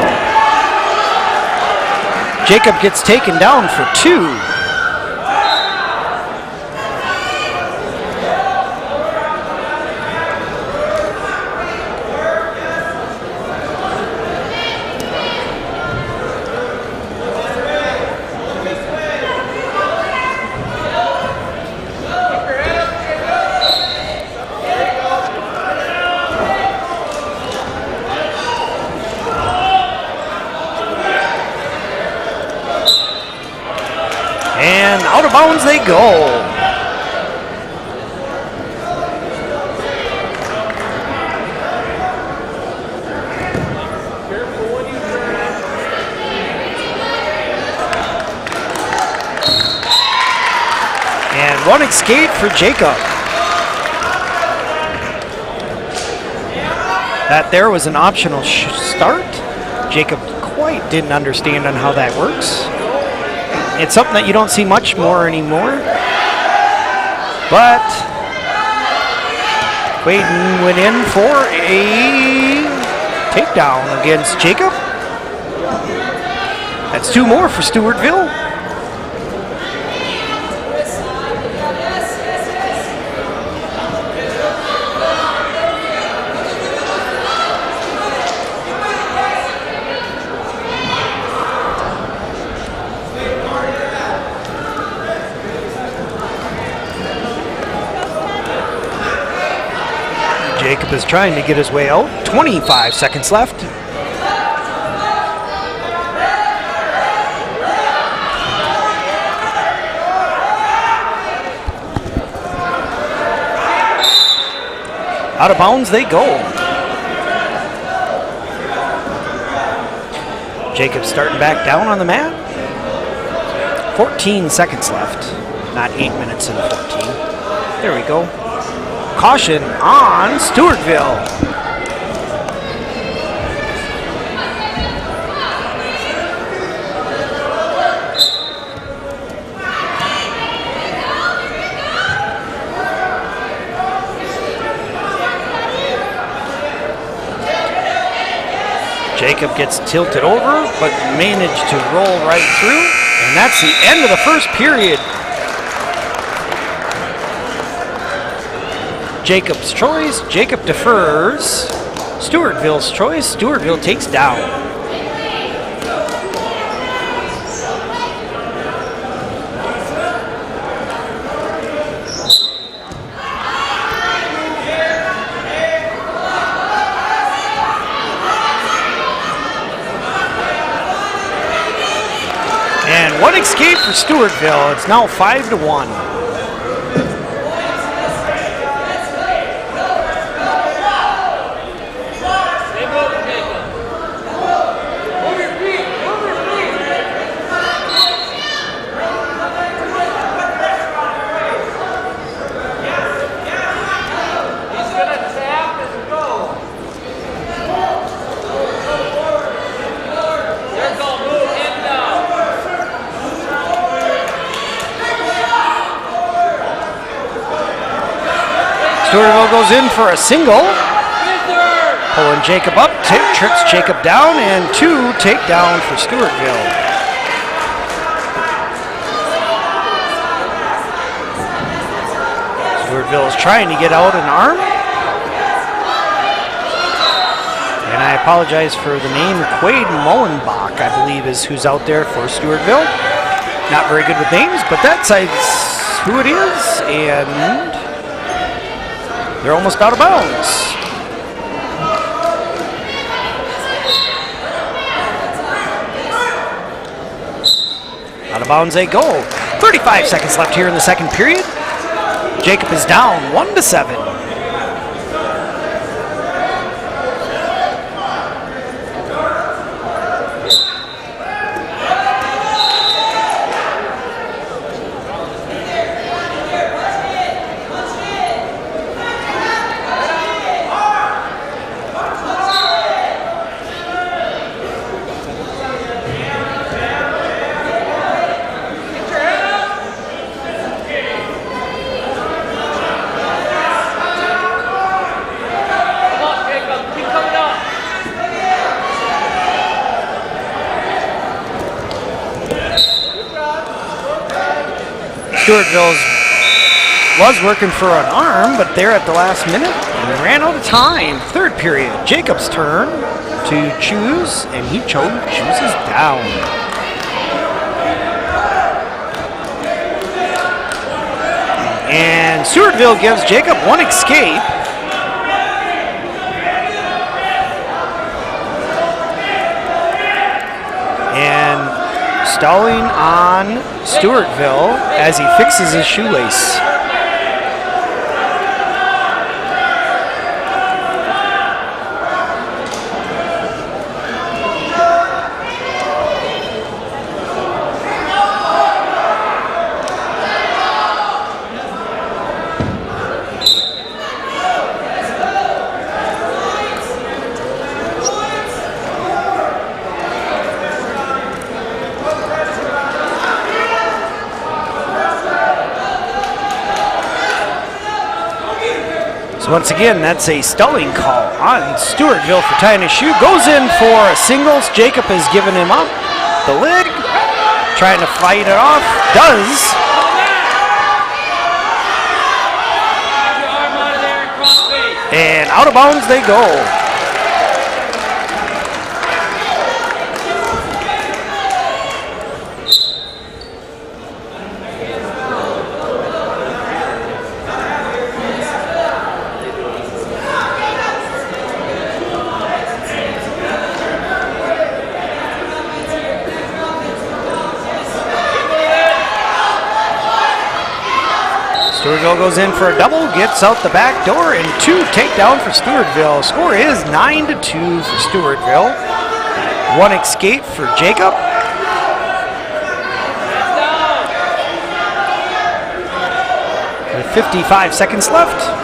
Jacob gets taken down for 2. And out of bounds they go. And one escape for Jacob. That there was an optional start. Jacob quite didn't understand on how that works. It's something that you don't see much more anymore. But Quaden went in for a takedown against Jacob. That's 2 more for Stewartville. Jacob is trying to get his way out. 25 seconds left. Out of bounds they go. Jacob starting back down on the mat. 14 seconds left. Not 8 minutes and 14. There we go. Caution on Stewartville. Jacob gets tilted over, but managed to roll right through, and that's the end of the first period. Jacob's choice, Jacob defers. Stewartville's choice, Stewartville takes down. And one escape for Stewartville. It's now 5-1. Stewartville goes in for a single. Pulling Jacob up, trips Jacob down, and 2 takedown for Stewartville. Stewartville is trying to get out an arm. And I apologize for the name. Quade Mullenbach, I believe, is who's out there for Stewartville. Not very good with names, but that's who it is. And they're almost out of bounds. Out of bounds they go. 35 seconds left here in the second period. Jacob is down 1-7. Stewartville was working for an arm, but they're at the last minute and ran out of time. Third period, Jacob's turn to choose, and he chooses down. And Stewartville gives Jacob one escape. And stalling on Stewartville as he fixes his shoelace. So once again, that's a stalling call on Stewartville for tying his shoe. Goes in for a singles. Jacob has given him up the leg, trying to fight it off. Does. And out of bounds they go. Stewartville goes in for a double, gets out the back door, and 2 takedown for Stewartville. Score is 9-2 for Stewartville. 1 escape for Jacob. With 55 seconds left.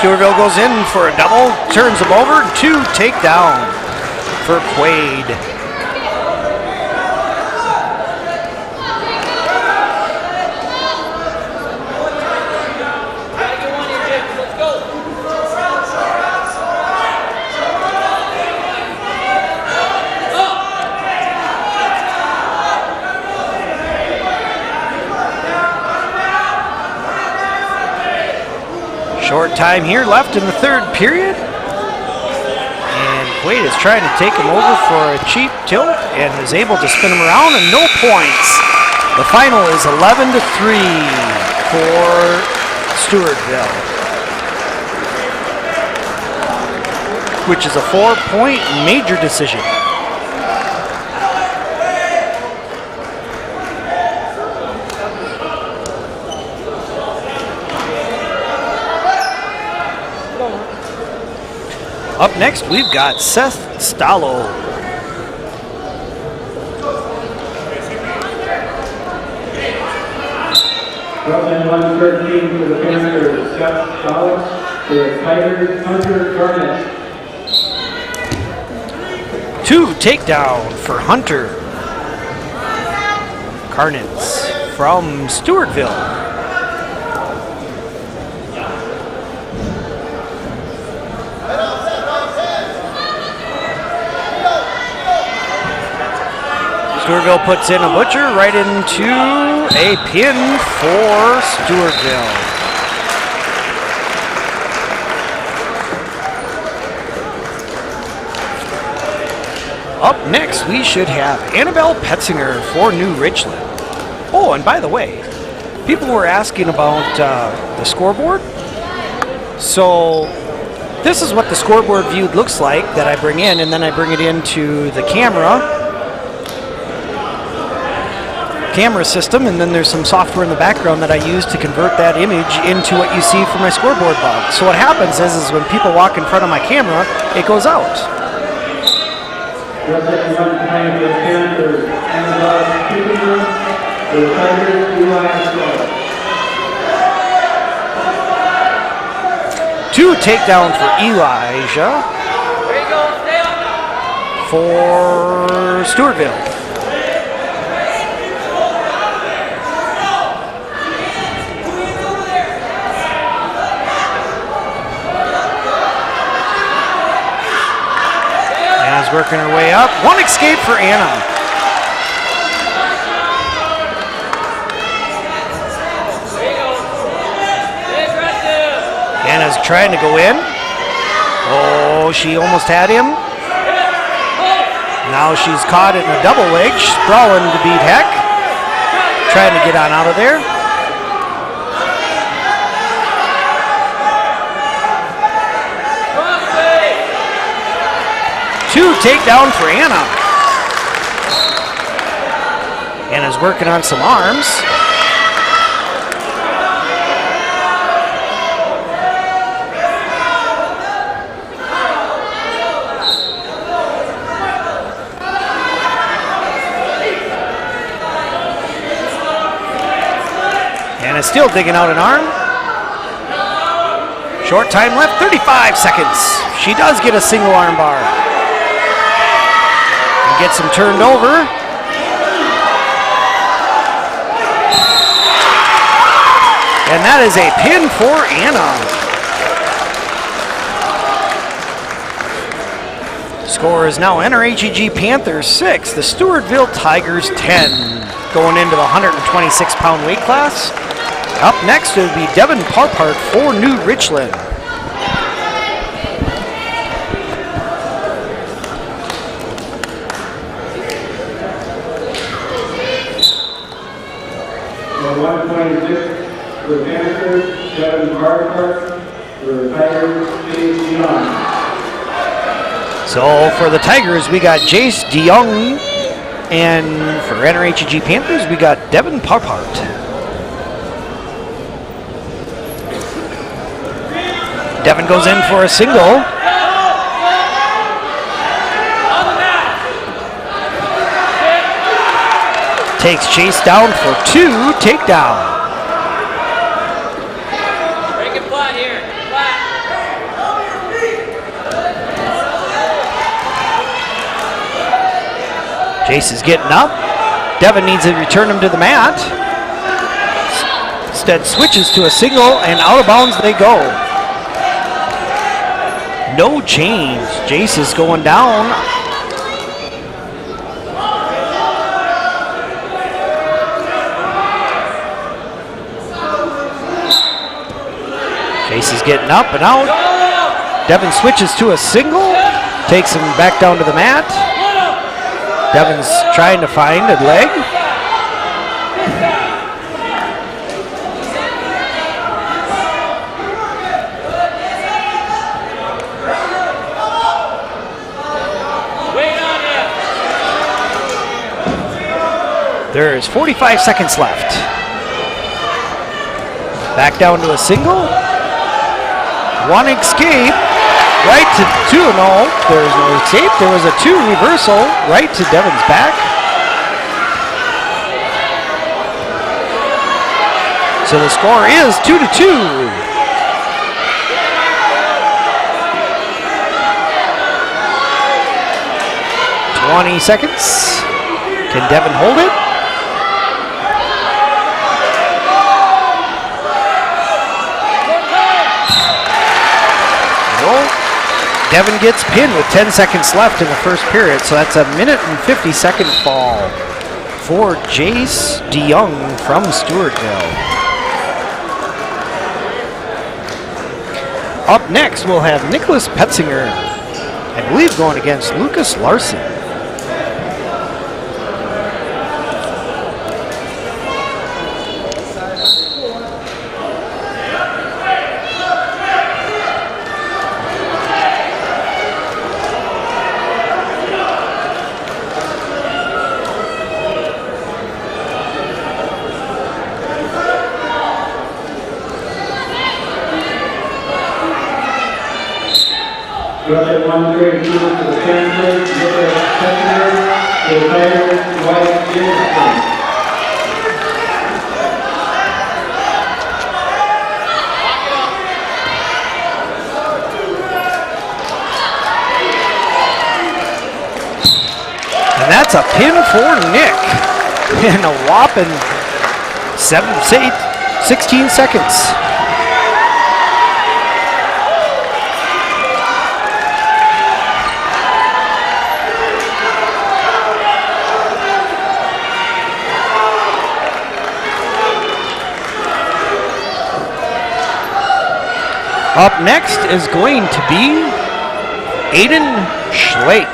Stewartville goes in for a double, turns him over, 2 takedown for Quaid. Short time here left in the 3rd period. And Quaid is trying to take him over for a cheap tilt and is able to spin him around, and no points. The final is 11-3 for Stewartville, which is a 4-point major decision. Up next, we've got Seth Stallo. Roughly 113 for the Panthers, Seth Stallo. For the Tigers, Hunter Garnett. 2 takedown for Hunter Carnitz from Stewartville. Stewartville puts in a butcher right into a pin for Stewartville. Up next, we should have Annabelle Petzinger for New Richland. Oh, and by the way, people were asking about the scoreboard. So this is what the scoreboard viewed looks like that I bring in, and then I bring it into the camera system, and then there's some software in the background that I use to convert that image into what you see for my scoreboard bug. So what happens is when people walk in front of my camera, it goes out. Two takedown for Elijah for Stewartville. Anna's working her way up. 1 escape for Anna. Anna's trying to go in. Oh, she almost had him. Now she's caught in a double leg, sprawling to beat heck. Trying to get on out of there. Two takedown for Anna. Anna's working on some arms. Anna's still digging out an arm. Short time left, 35 seconds. She does get a single arm bar. And gets him turned over. And that is a pin for Anna. Score is now NRHEG Panthers 6, the Stewartville Tigers 10. Going into the 126-pound weight class. Up next, it would be Devin Parpart for New Richland. For 126 for the Panthers, Devin Parpart. For the Tigers, Jace DeYoung. So for the Tigers, we got Jace DeYoung. And for NRHEG Panthers, we got Devin Parpart. Devin goes in for a single. Takes Chase down for 2, takedown. Break it flat here. Flat. Chase is getting up. Devin needs to return him to the mat. Instead switches to a single and out of bounds they go. No change. Jace is going down. Jace is getting up and out. Devin switches to a single. Takes him back down to the mat. Devin's trying to find a leg. There's 45 seconds left. Back down to a single. One escape. Right to 2. No, there's no escape. There was a 2 reversal right to Devin's back. So the score is 2-2. 20 seconds. Can Devin hold it? No. Devin gets pinned with 10 seconds left in the first period, so that's a minute and 50-second fall for Jace DeYoung from Stewartville. Up next, we'll have Nicholas Petzinger, I believe going against Lucas Larson. Russia 132 to the Panthers, Nicholas Petzinger, to the Tigers, Dwight Jacobson. And that's a pin for Nick in a whopping 16 seconds. Up next is going to be Aiden Schlake.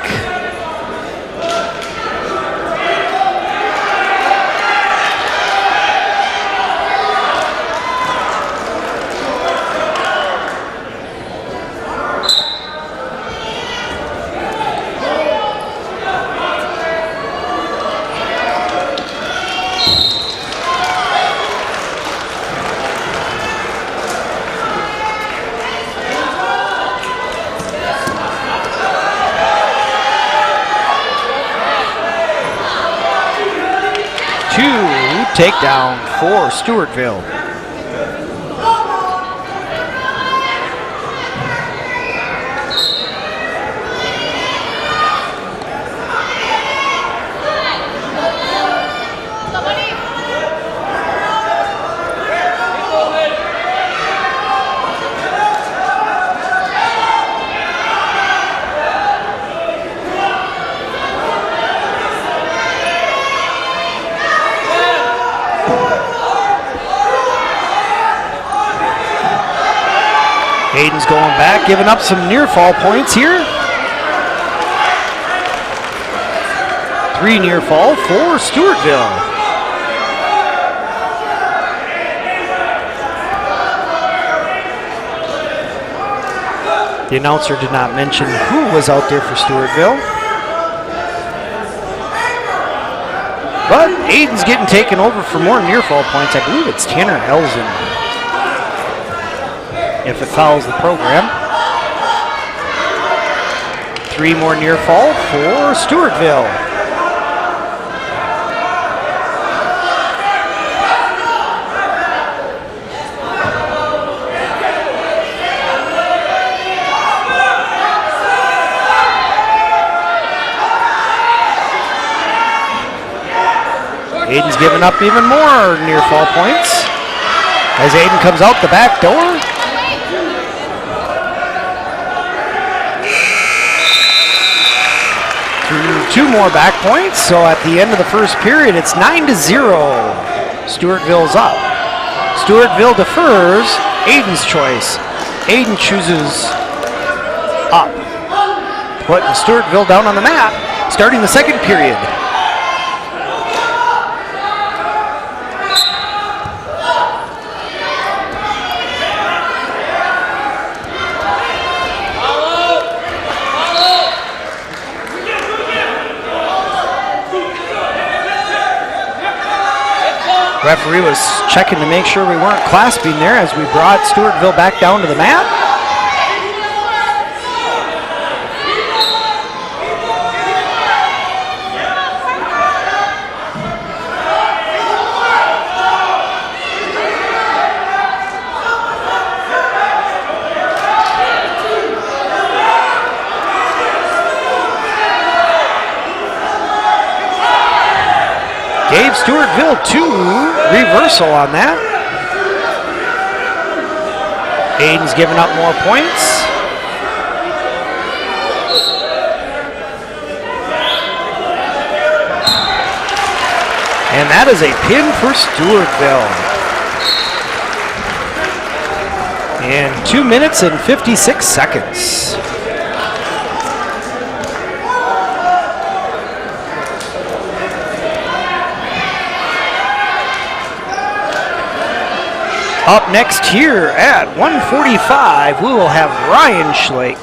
Takedown for Stewartville. Hayden's going back, giving up some near fall points here. 3 near fall for Stewartville. The announcer did not mention who was out there for Stewartville. But Aiden's getting taken over for more near fall points. I believe it's Tanner Elzen, if it follows the program. 3 more near fall for Stewartville. Aiden's giving up even more near fall points as Aiden comes out the back door. Through 2 more back points, so at the end of the first period, it's 9-0. Stewartville's up. Stewartville defers Aiden's choice. Aiden chooses up, putting Stewartville down on the mat, starting the second period. Referee was checking to make sure we weren't clasping there as we brought Stewartville back down to the mat. Gave Stewartville 2 reversal on that. Aiden's giving up more points. And that is a pin for Stewartville. And 2 minutes and 56 seconds. Up next here at 1:45, we will have Ryan Schlake.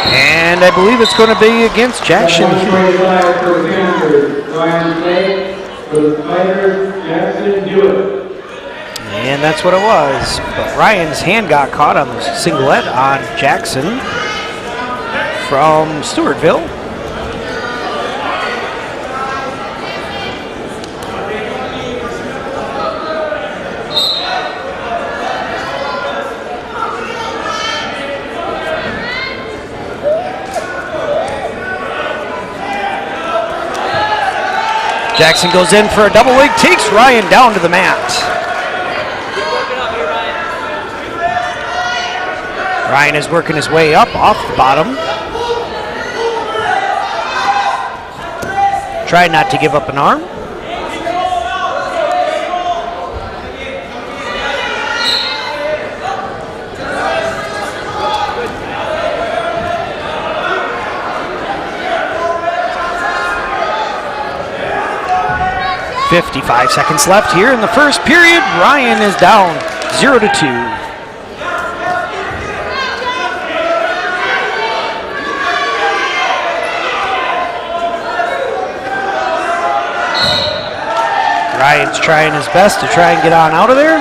And I believe it's going to be against Jackson. Ryan Schlake. For the fighter, Jackson, do it. And that's what it was. But Ryan's hand got caught on the singlet on Jackson from Stewartville. Jackson goes in for a double leg, takes Ryan down to the mat. Ryan is working his way up off the bottom. Try not to give up an arm. .55 seconds left here in the first period. Ryan is down 0-2. Ryan's trying his best to try and get on out of there.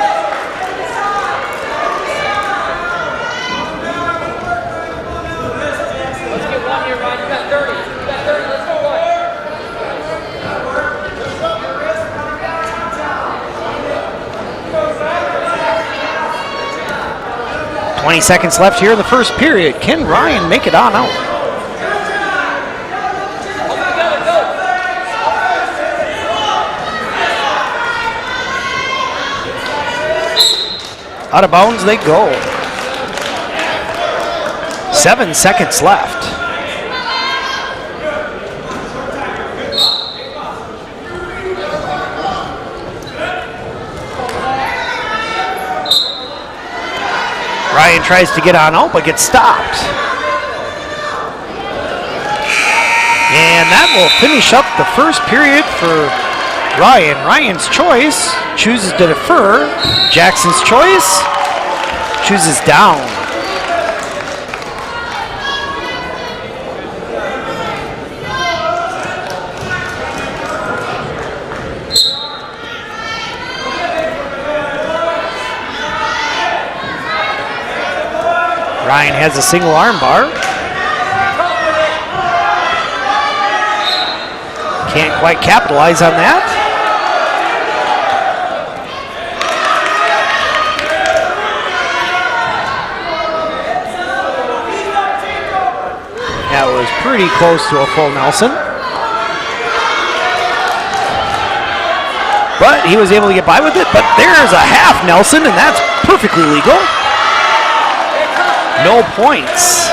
Let's get 1 here, Ryan. You got 30. You got 30. Let's go 20 seconds left here in the first period. Can Ryan make it on out? Out of bounds they go. 7 seconds left. Ryan tries to get on out, but gets stopped. And that will finish up the first period for Ryan. Ryan's choice chooses to defer. Jackson's choice chooses down. Ryan has a single arm bar. Can't quite capitalize on that. That was pretty close to a full Nelson. But he was able to get by with it. But there's a half Nelson, and that's perfectly legal. No points.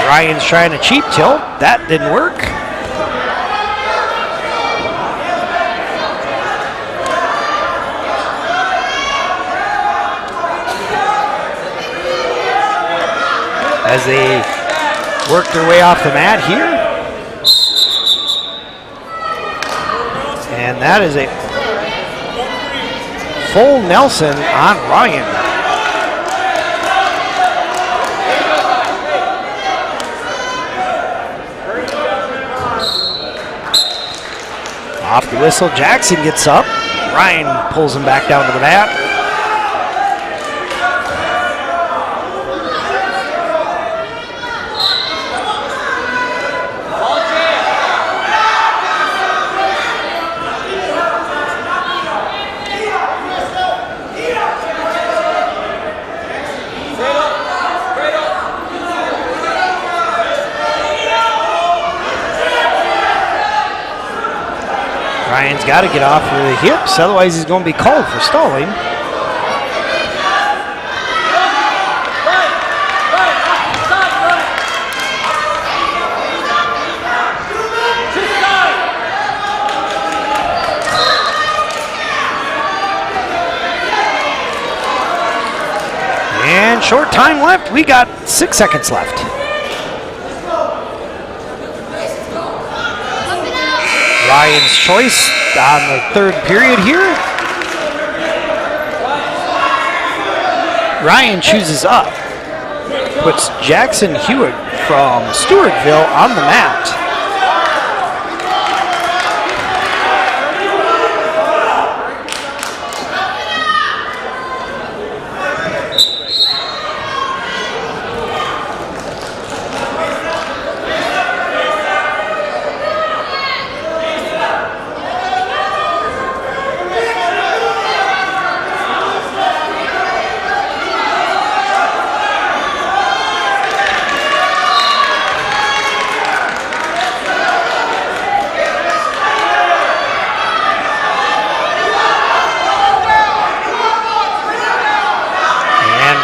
Ryan's trying to cheap tilt. That didn't work. As they work their way off the mat here. And that is a full Nelson on Ryan. Off the whistle, Jackson gets up. Ryan pulls him back down to the mat. Ryan's got to get off of the hips, otherwise he's going to be called for stalling. And short time left. We got 6 seconds left. Ryan's choice on the third period here. Ryan chooses up. Puts Jackson Hewitt from Stewartville on the mat.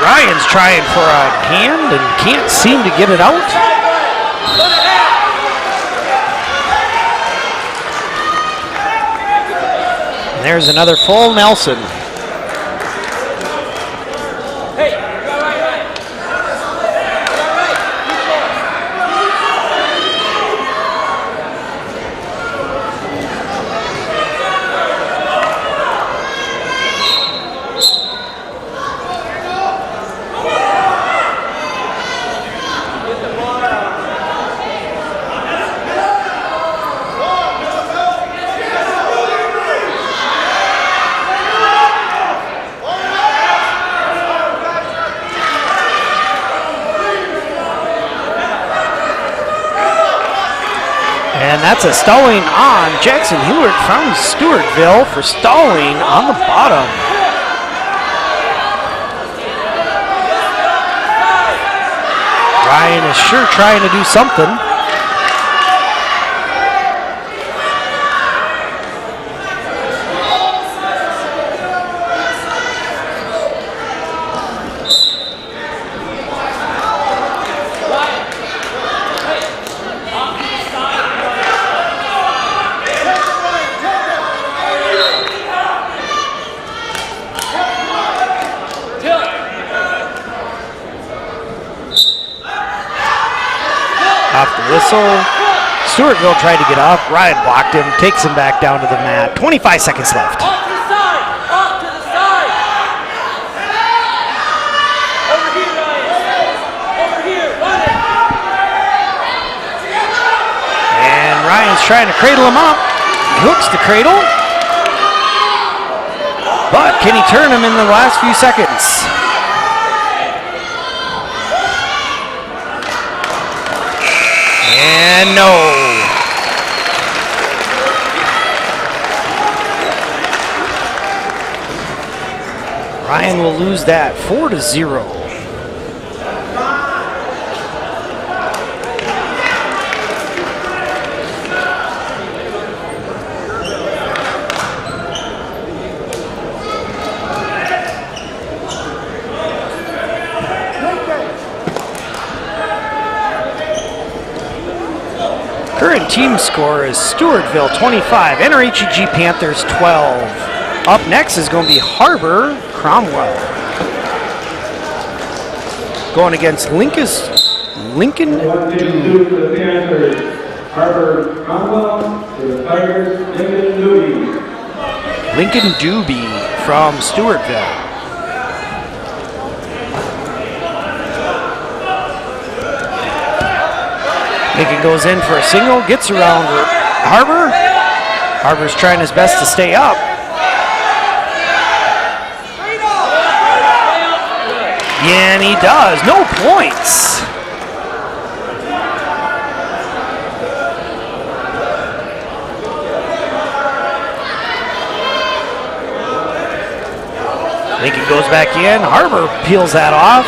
Ryan's trying for a hand and can't seem to get it out. And there's another full Nelson. And that's a stalling on Jackson Hewitt from Stewartville for stalling on the bottom. Ryan is sure trying to do something. whistle. Stewartville tried to get up. Ryan blocked him, takes him back down to the mat. 25 seconds left. Off to the side! Off to the side! Over here, Ryan! Over here, run it! And Ryan's trying to cradle him up. He hooks the cradle. But can he turn him in the last few seconds? And no. Ryan will lose that 4-0. Current team score is Stewartville 25, NRHEG Panthers 12. Up next is going to be Harbor Cromwell. Going against Lincoln One thing to for the Panthers, Harbor Cromwell, for the Tigers, Lincoln Doobie from Stewartville. Lincoln goes in for a single, gets around Harbor. Harbor's trying his best to stay up. Yeah, and he does. No points. Lincoln goes back in. Harbor peels that off.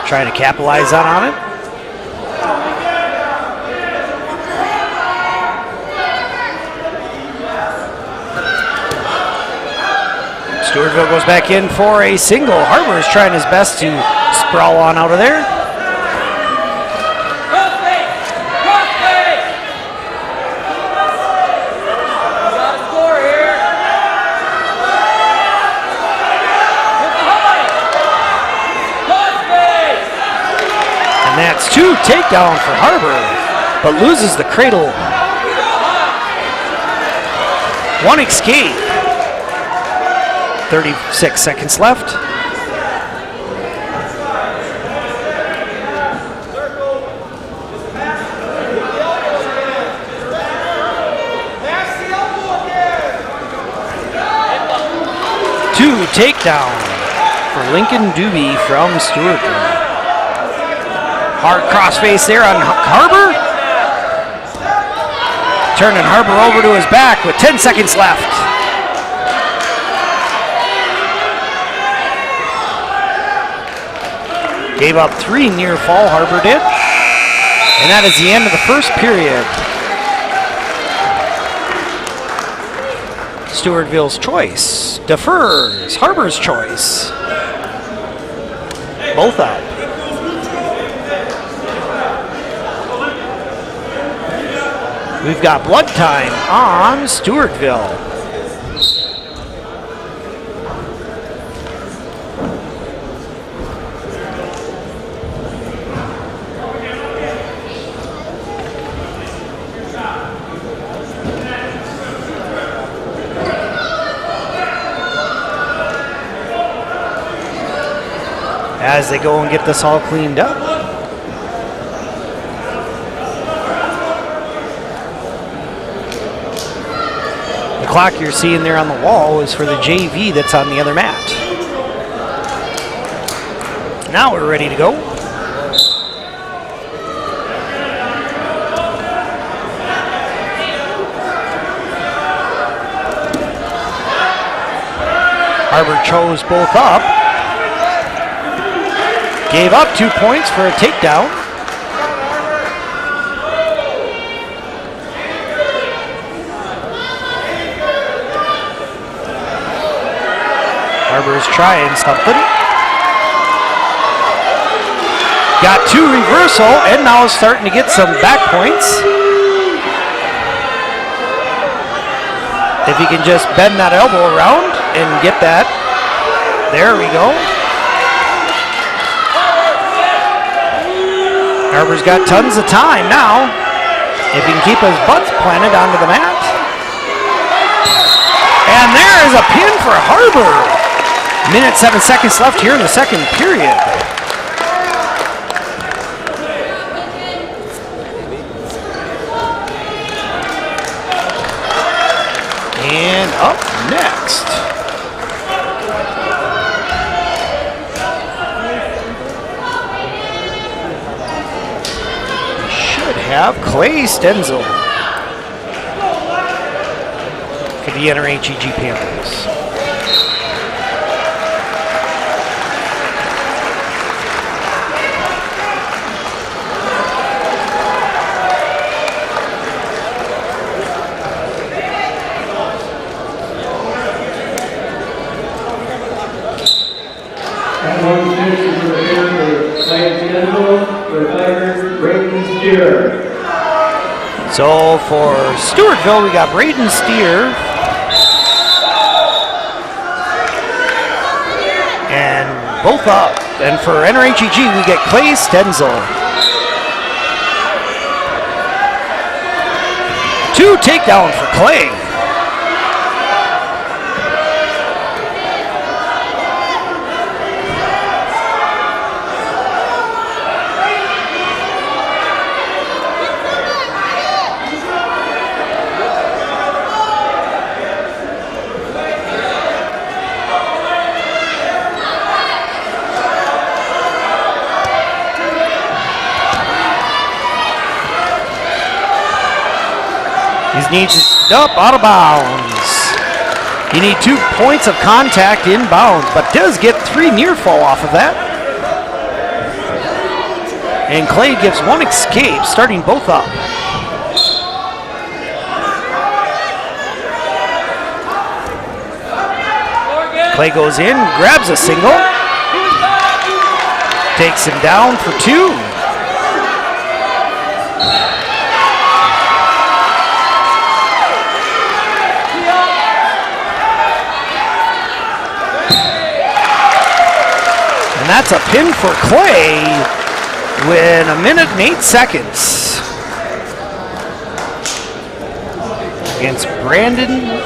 Trying to capitalize on it. Stewartville goes back in for a single. Harbor is trying his best to sprawl on out of there. And that's 2 takedown for Harbor, but loses the cradle. 1 escape. 36 seconds left. Two takedown for Lincoln Doobie from Stewartville. Hard crossface there on Harbor. Turning Harbor over to his back with 10 seconds left. Gave up 3 near fall, Harbor did. And that is the end of the first period. Stewartville's choice defers. Harbor's choice. Both up. We've got blood time on Stewartville. As they go and get this all cleaned up. The clock you're seeing there on the wall is for the JV that's on the other mat. Now we're ready to go. Harbor chose both up. Gave up 2 points for a takedown. Harbor's trying something. Got 2 reversal and now is starting to get some back points. If he can just bend that elbow around and get that. There we go. Harbor's got tons of time now. if he can keep his butts planted onto the mat. And there is a pin for Harbor. Minute 7 seconds left here in the second period. And up next, we should have Clay Stenzel for the NRHEG Panthers. So for Stewartville, we got Braden Steer and both up. And for NRHEG, we get Clay Stenzel. 2 takedown for Clay. Needs up out of bounds. You need 2 points of contact inbounds, but does get 3 near fall off of that. And Clay gives 1 escape, starting both up. Clay goes in, grabs a single, takes him down for 2. And that's a pin for Clay with 1 minute and 8 seconds against Brandon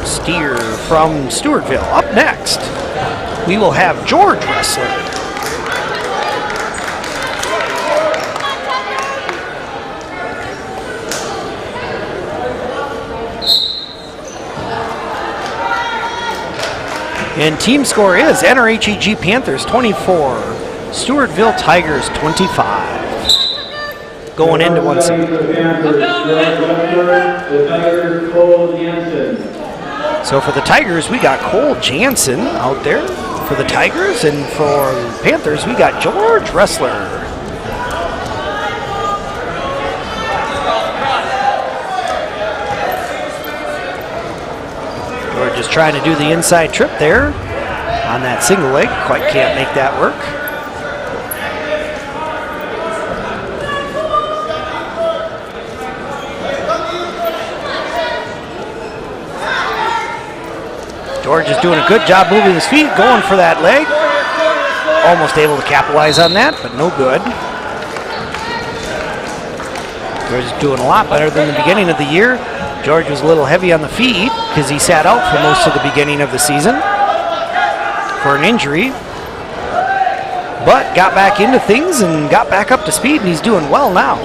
Steer from Stewartville. Up next, we will have George Wrestler. And team score is NRHEG Panthers 24, Stewartville Tigers 25. Going into 1 second. So for the Tigers, we got Cole Jansen out there for the Tigers, and for Panthers, we got George Wrestler. George is trying to do the inside trip there on that single leg. Quite can't make that work. George is doing a good job moving his feet, going for that leg. Almost able to capitalize on that, but no good. George is doing a lot better than the beginning of the year. George was a little heavy on the feet because he sat out for most of the beginning of the season for an injury, but got back into things and got back up to speed, and he's doing well now.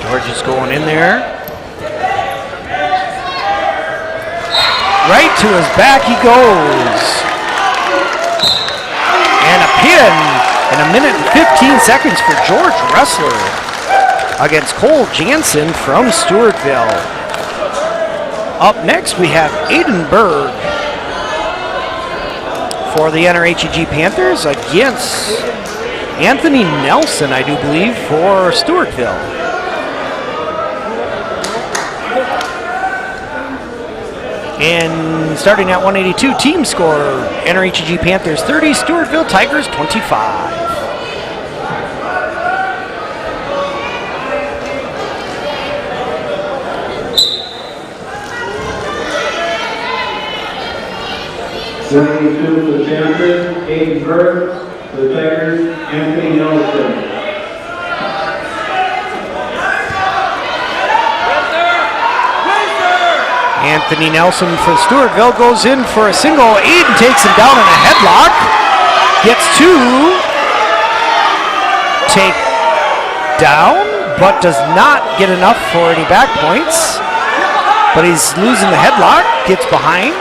George is going in there. Right to his back he goes. And a pin in 1 minute and 15 seconds for George Wrestler against Cole Jansen from Stewartville. Up next we have Aiden Berg for the NRHEG Panthers against Anthony Nelson, I do believe, for Stewartville. And starting at 182, team score, NRHEG Panthers 30, Stewartville Tigers 25. For the Panthers, Aiden Berg. For the Tigers, Anthony Nelson. Anthony Nelson for Stewartville goes in for a single. Aiden takes him down in a headlock. Gets two. Take down, but does not get enough for any back points. But he's losing the headlock. Gets behind.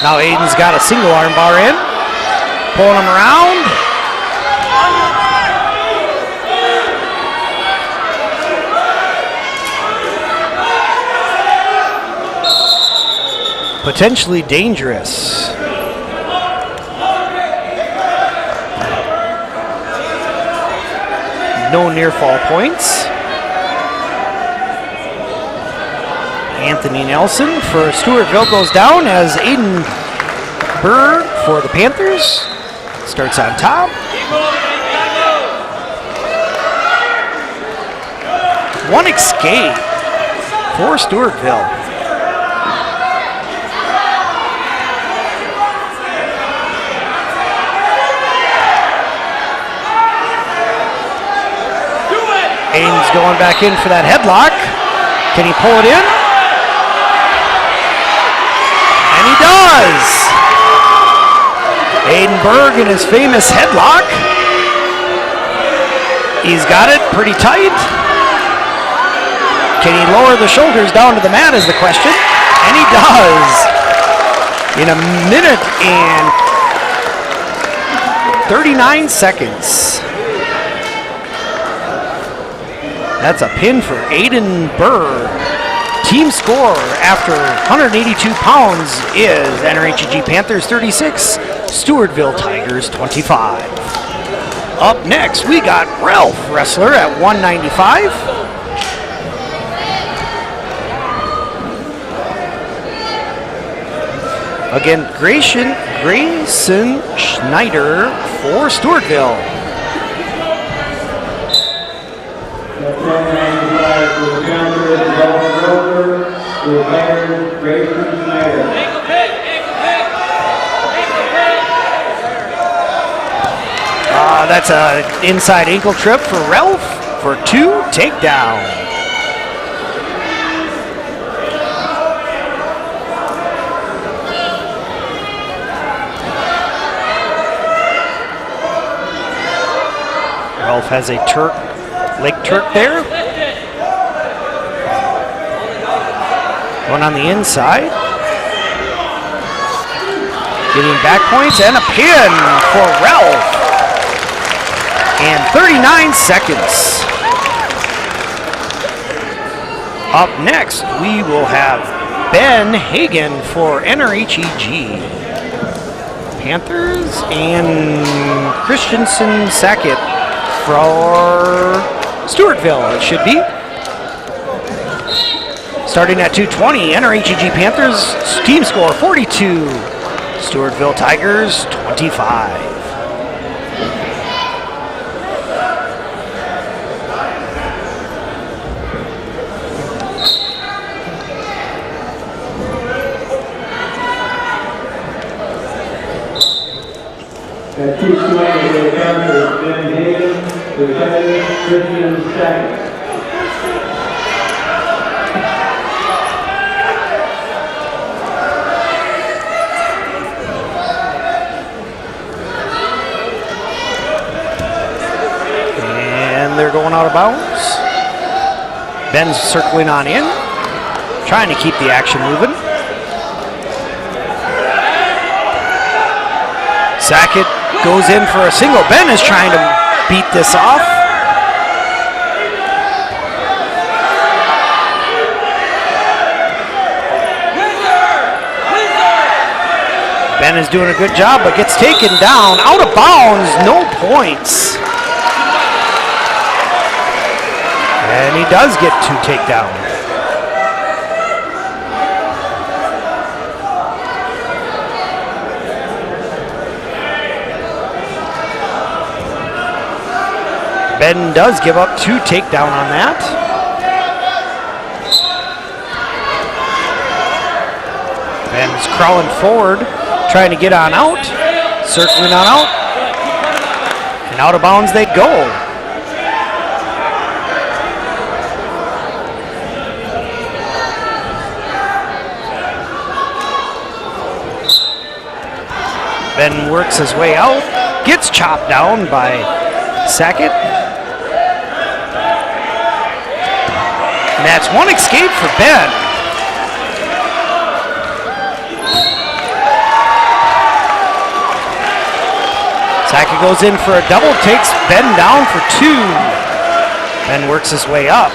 Now Aiden's got a single arm bar in, pulling him around. Potentially dangerous. No near fall points. Anthony Nelson for Stewartville goes down as Aiden Berg for the Panthers starts on top. One escape for Stewartville. Aiden's going back in for that headlock. Can he pull it in? And he does! Aiden Berg in his famous headlock. He's got it pretty tight. Can he lower the shoulders down to the mat is the question. And he does! In a minute and 39 seconds. That's a pin for Aiden Berg. Team score after 182 pounds is NRHEG Panthers 36, Stewartville Tigers 25. Up next, we got Ralph Wrestler at 195. Again, Grayson Schneider for Stewartville. That's an inside ankle trip for Ralph for 2 takedown. Ralph has a leg Turk there. One on the inside. Getting back points and a pin for Ralph. And 39 seconds. Up next, we will have Ben Hagen for NRHEG. Panthers and Christensen Sackett for Stewartville, it should be. Starting at 220, NRHEG Panthers team score 42. Stewartville Tigers 25. At 220, the Panthers, Ben Hagen, the Tigers, Christian Sackett. And they're going out of bounds. Ben's circling on in, trying to keep the action moving. Sackett goes in for a single. Ben is trying to beat this off. Ben is doing a good job, but gets taken down. Out of bounds, no points. And he does get 2 takedowns. Ben does give up 2 takedown on that. Ben's crawling forward, trying to get on out, circling on out, and out of bounds they go. Ben works his way out, gets chopped down by Sackett. And that's 1 escape for Ben. Sackett goes in for a double, takes Ben down for 2. Ben works his way up.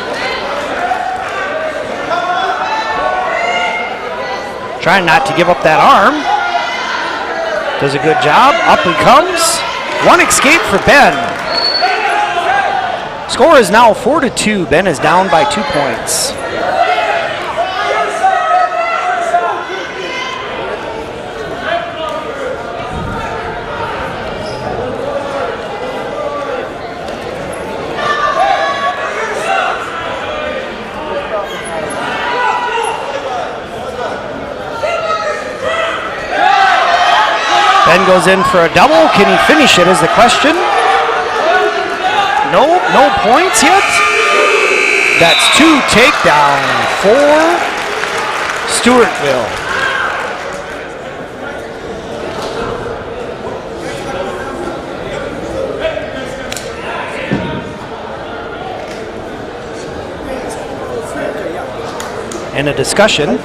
Trying not to give up that arm. Does a good job. Up he comes. 1 escape for Ben. Score is now 4-2. Ben is down by 2 points. Ben goes in for a double. Can he finish it is the question. No points yet. That's 2 takedown for Stewartville. And a discussion.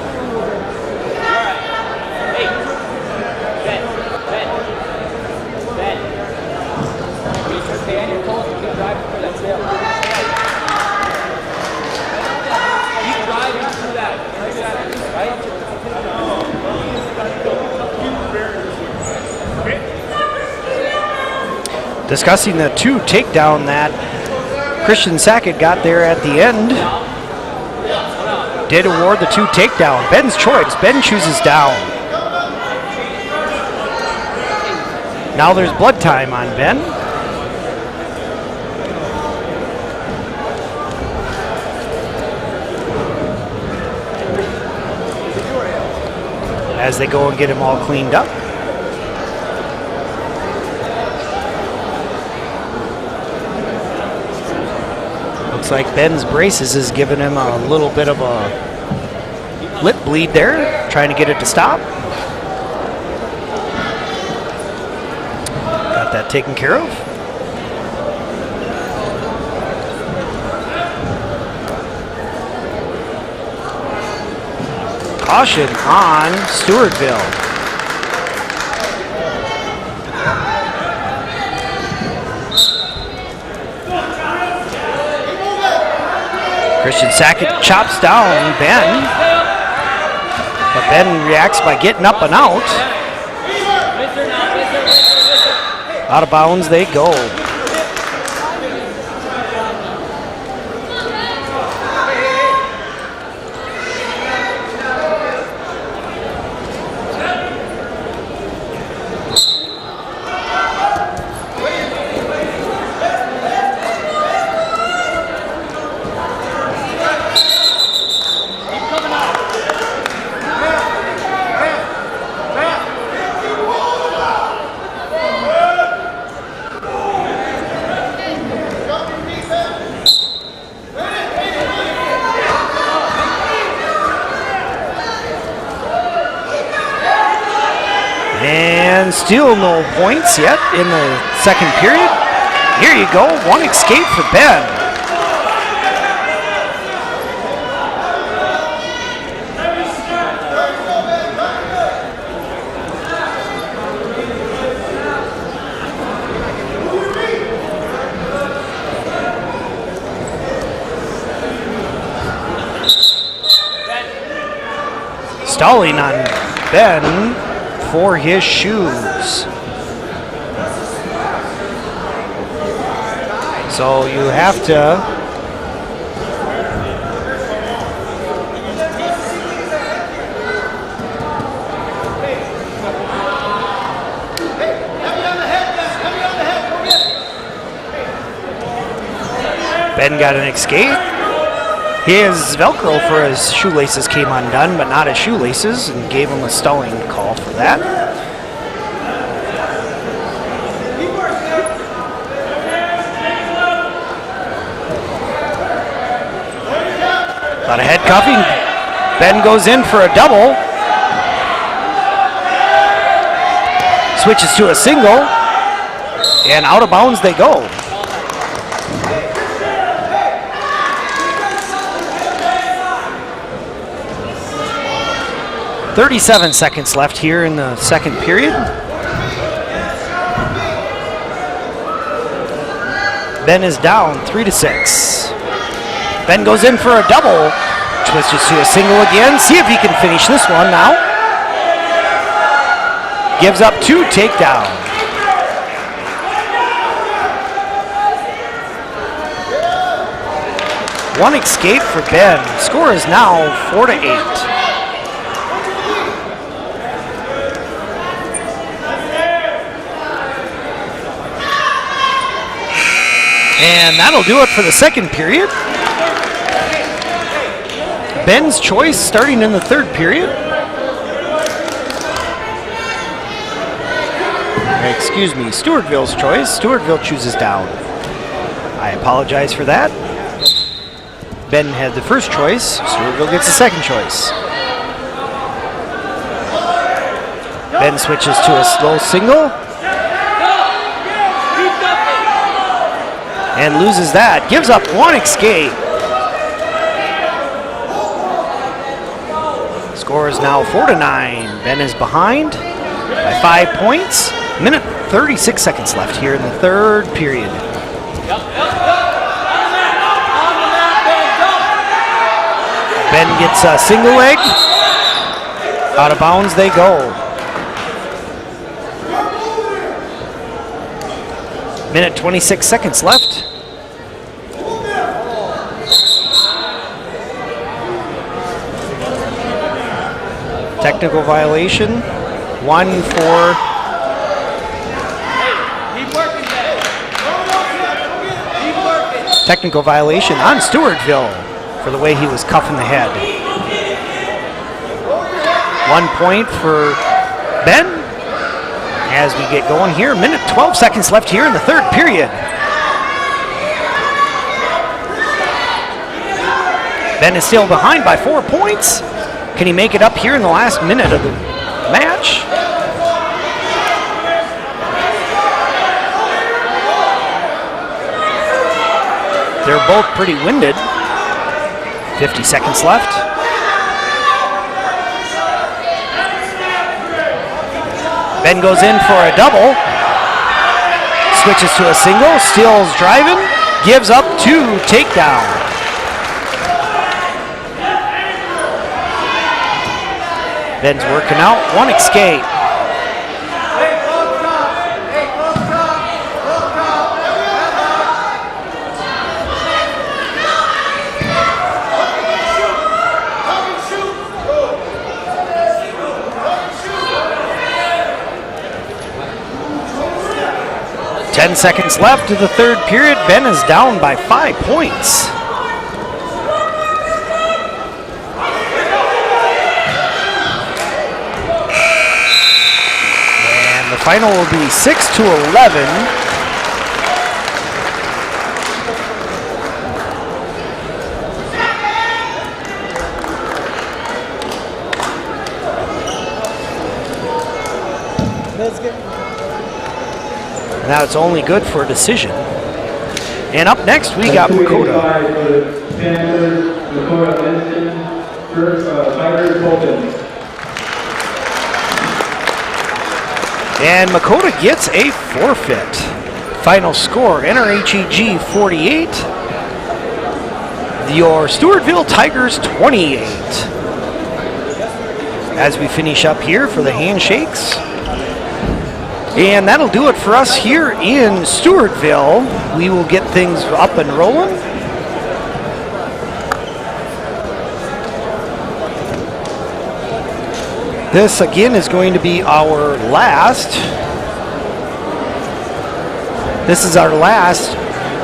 Discussing the 2 takedown that Christian Sackett got there at the end. Did award the 2 takedown. Ben's choice. Ben chooses down. Now there's blood time on Ben. As they go and get him all cleaned up. Looks like Ben's braces is giving him a little bit of a lip bleed there, trying to get it to stop. Got that taken care of. Caution on Stewartville. Christian Sackett chops down Ben, but Ben reacts by getting up and out. Out of bounds they go. And still no points yet in the second period. Here you go, 1 escape for Ben. Stalling on Ben for his shoes. So you have to Ben got an escape. His Velcro for his shoelaces came undone, but not his shoelaces, and gave him a stalling call for that. A lot of head cuffing. Ben goes in for a double. Switches to a single. And out of bounds they go. "37 seconds left here in the second period. Ben is down 3-6. Ben goes in for a double. Switches to a single again. See if he can finish this one now. Gives up 2 takedown. One escape for Ben. Score is now 4-8. And that'll do it for the second period. Ben's choice starting in the third period. Excuse me, Stewartville's choice. Stewartville chooses down. I apologize for that. Ben had the first choice. Stewartville gets the second choice. Ben switches to a slow single. And loses that. Gives up 1 escape. Score is now 4-9. Ben is behind by 5 points. Minute 36 seconds left here in the third period. Ben gets a single leg. Out of bounds they go. Minute 26 seconds left. Technical violation. 1 for technical violation on Stewartville for the way he was cuffing the head. 1 point for Ben. As we get going here, minute 12 seconds left here in the third period. Ben is still behind by 4 points. Can he make it up here in the last minute of the match? They're both pretty winded. 50 seconds left. Ben goes in for a double. Switches to a single. Steals driving. Gives up 2 takedown. Ben's working out. 1 escape. Ten seconds left of the third period. Ben is down by 5 points. And the final will be 6-11. Now it's only good for a decision. And up next, we got Makota. And Makota gets a forfeit. Final score, NRHEG 48. Your Stewartville Tigers 28. As we finish up here for the handshakes. And that'll do it for us here in Stewartville. We will get things up and rolling. This again is going to be our last. This is our last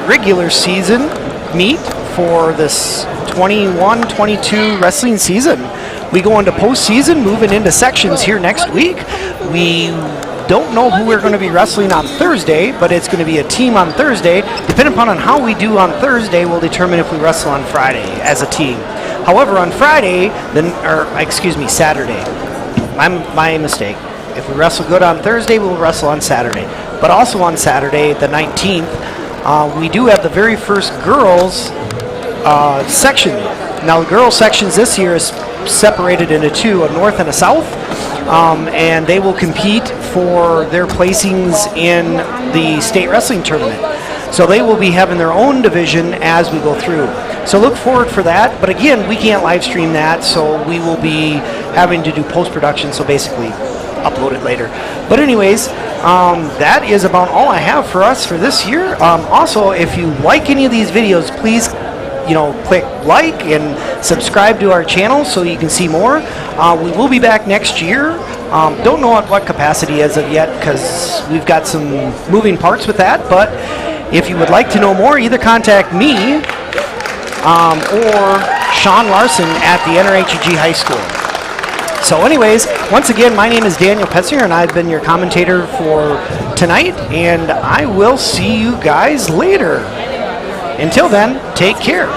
regular season meet for this 21-22 wrestling season. We go into postseason, moving into sections here next week. We don't know who we're going to be wrestling on Thursday, but it's going to be a team on Thursday. Depending upon how we do on Thursday will determine if we wrestle on Friday as a team. However, on Friday, Saturday. My mistake. If we wrestle good on Thursday, we'll wrestle on Saturday. But also on Saturday, the 19th, we do have the very first girls section. Now, the girls sections this year is separated into two, a north and a south, and they will compete for their placings in the state wrestling tournament. So they will be having their own division as we go through. So look forward for that. But again, we can't live stream that, so we will be having to do post-production, so basically upload it later. But anyways, that is about all I have for us for this year. Also, if you like any of these videos, please click like and subscribe to our channel so you can see more. We will be back next year. Don't know at what capacity as of yet because we've got some moving parts with that, but if you would like to know more, either contact me or Sean Larson at the NRHEG High School. So anyways, once again, my name is Daniel Petzinger, and I've been your commentator for tonight, and I will see you guys later. Until then, take care.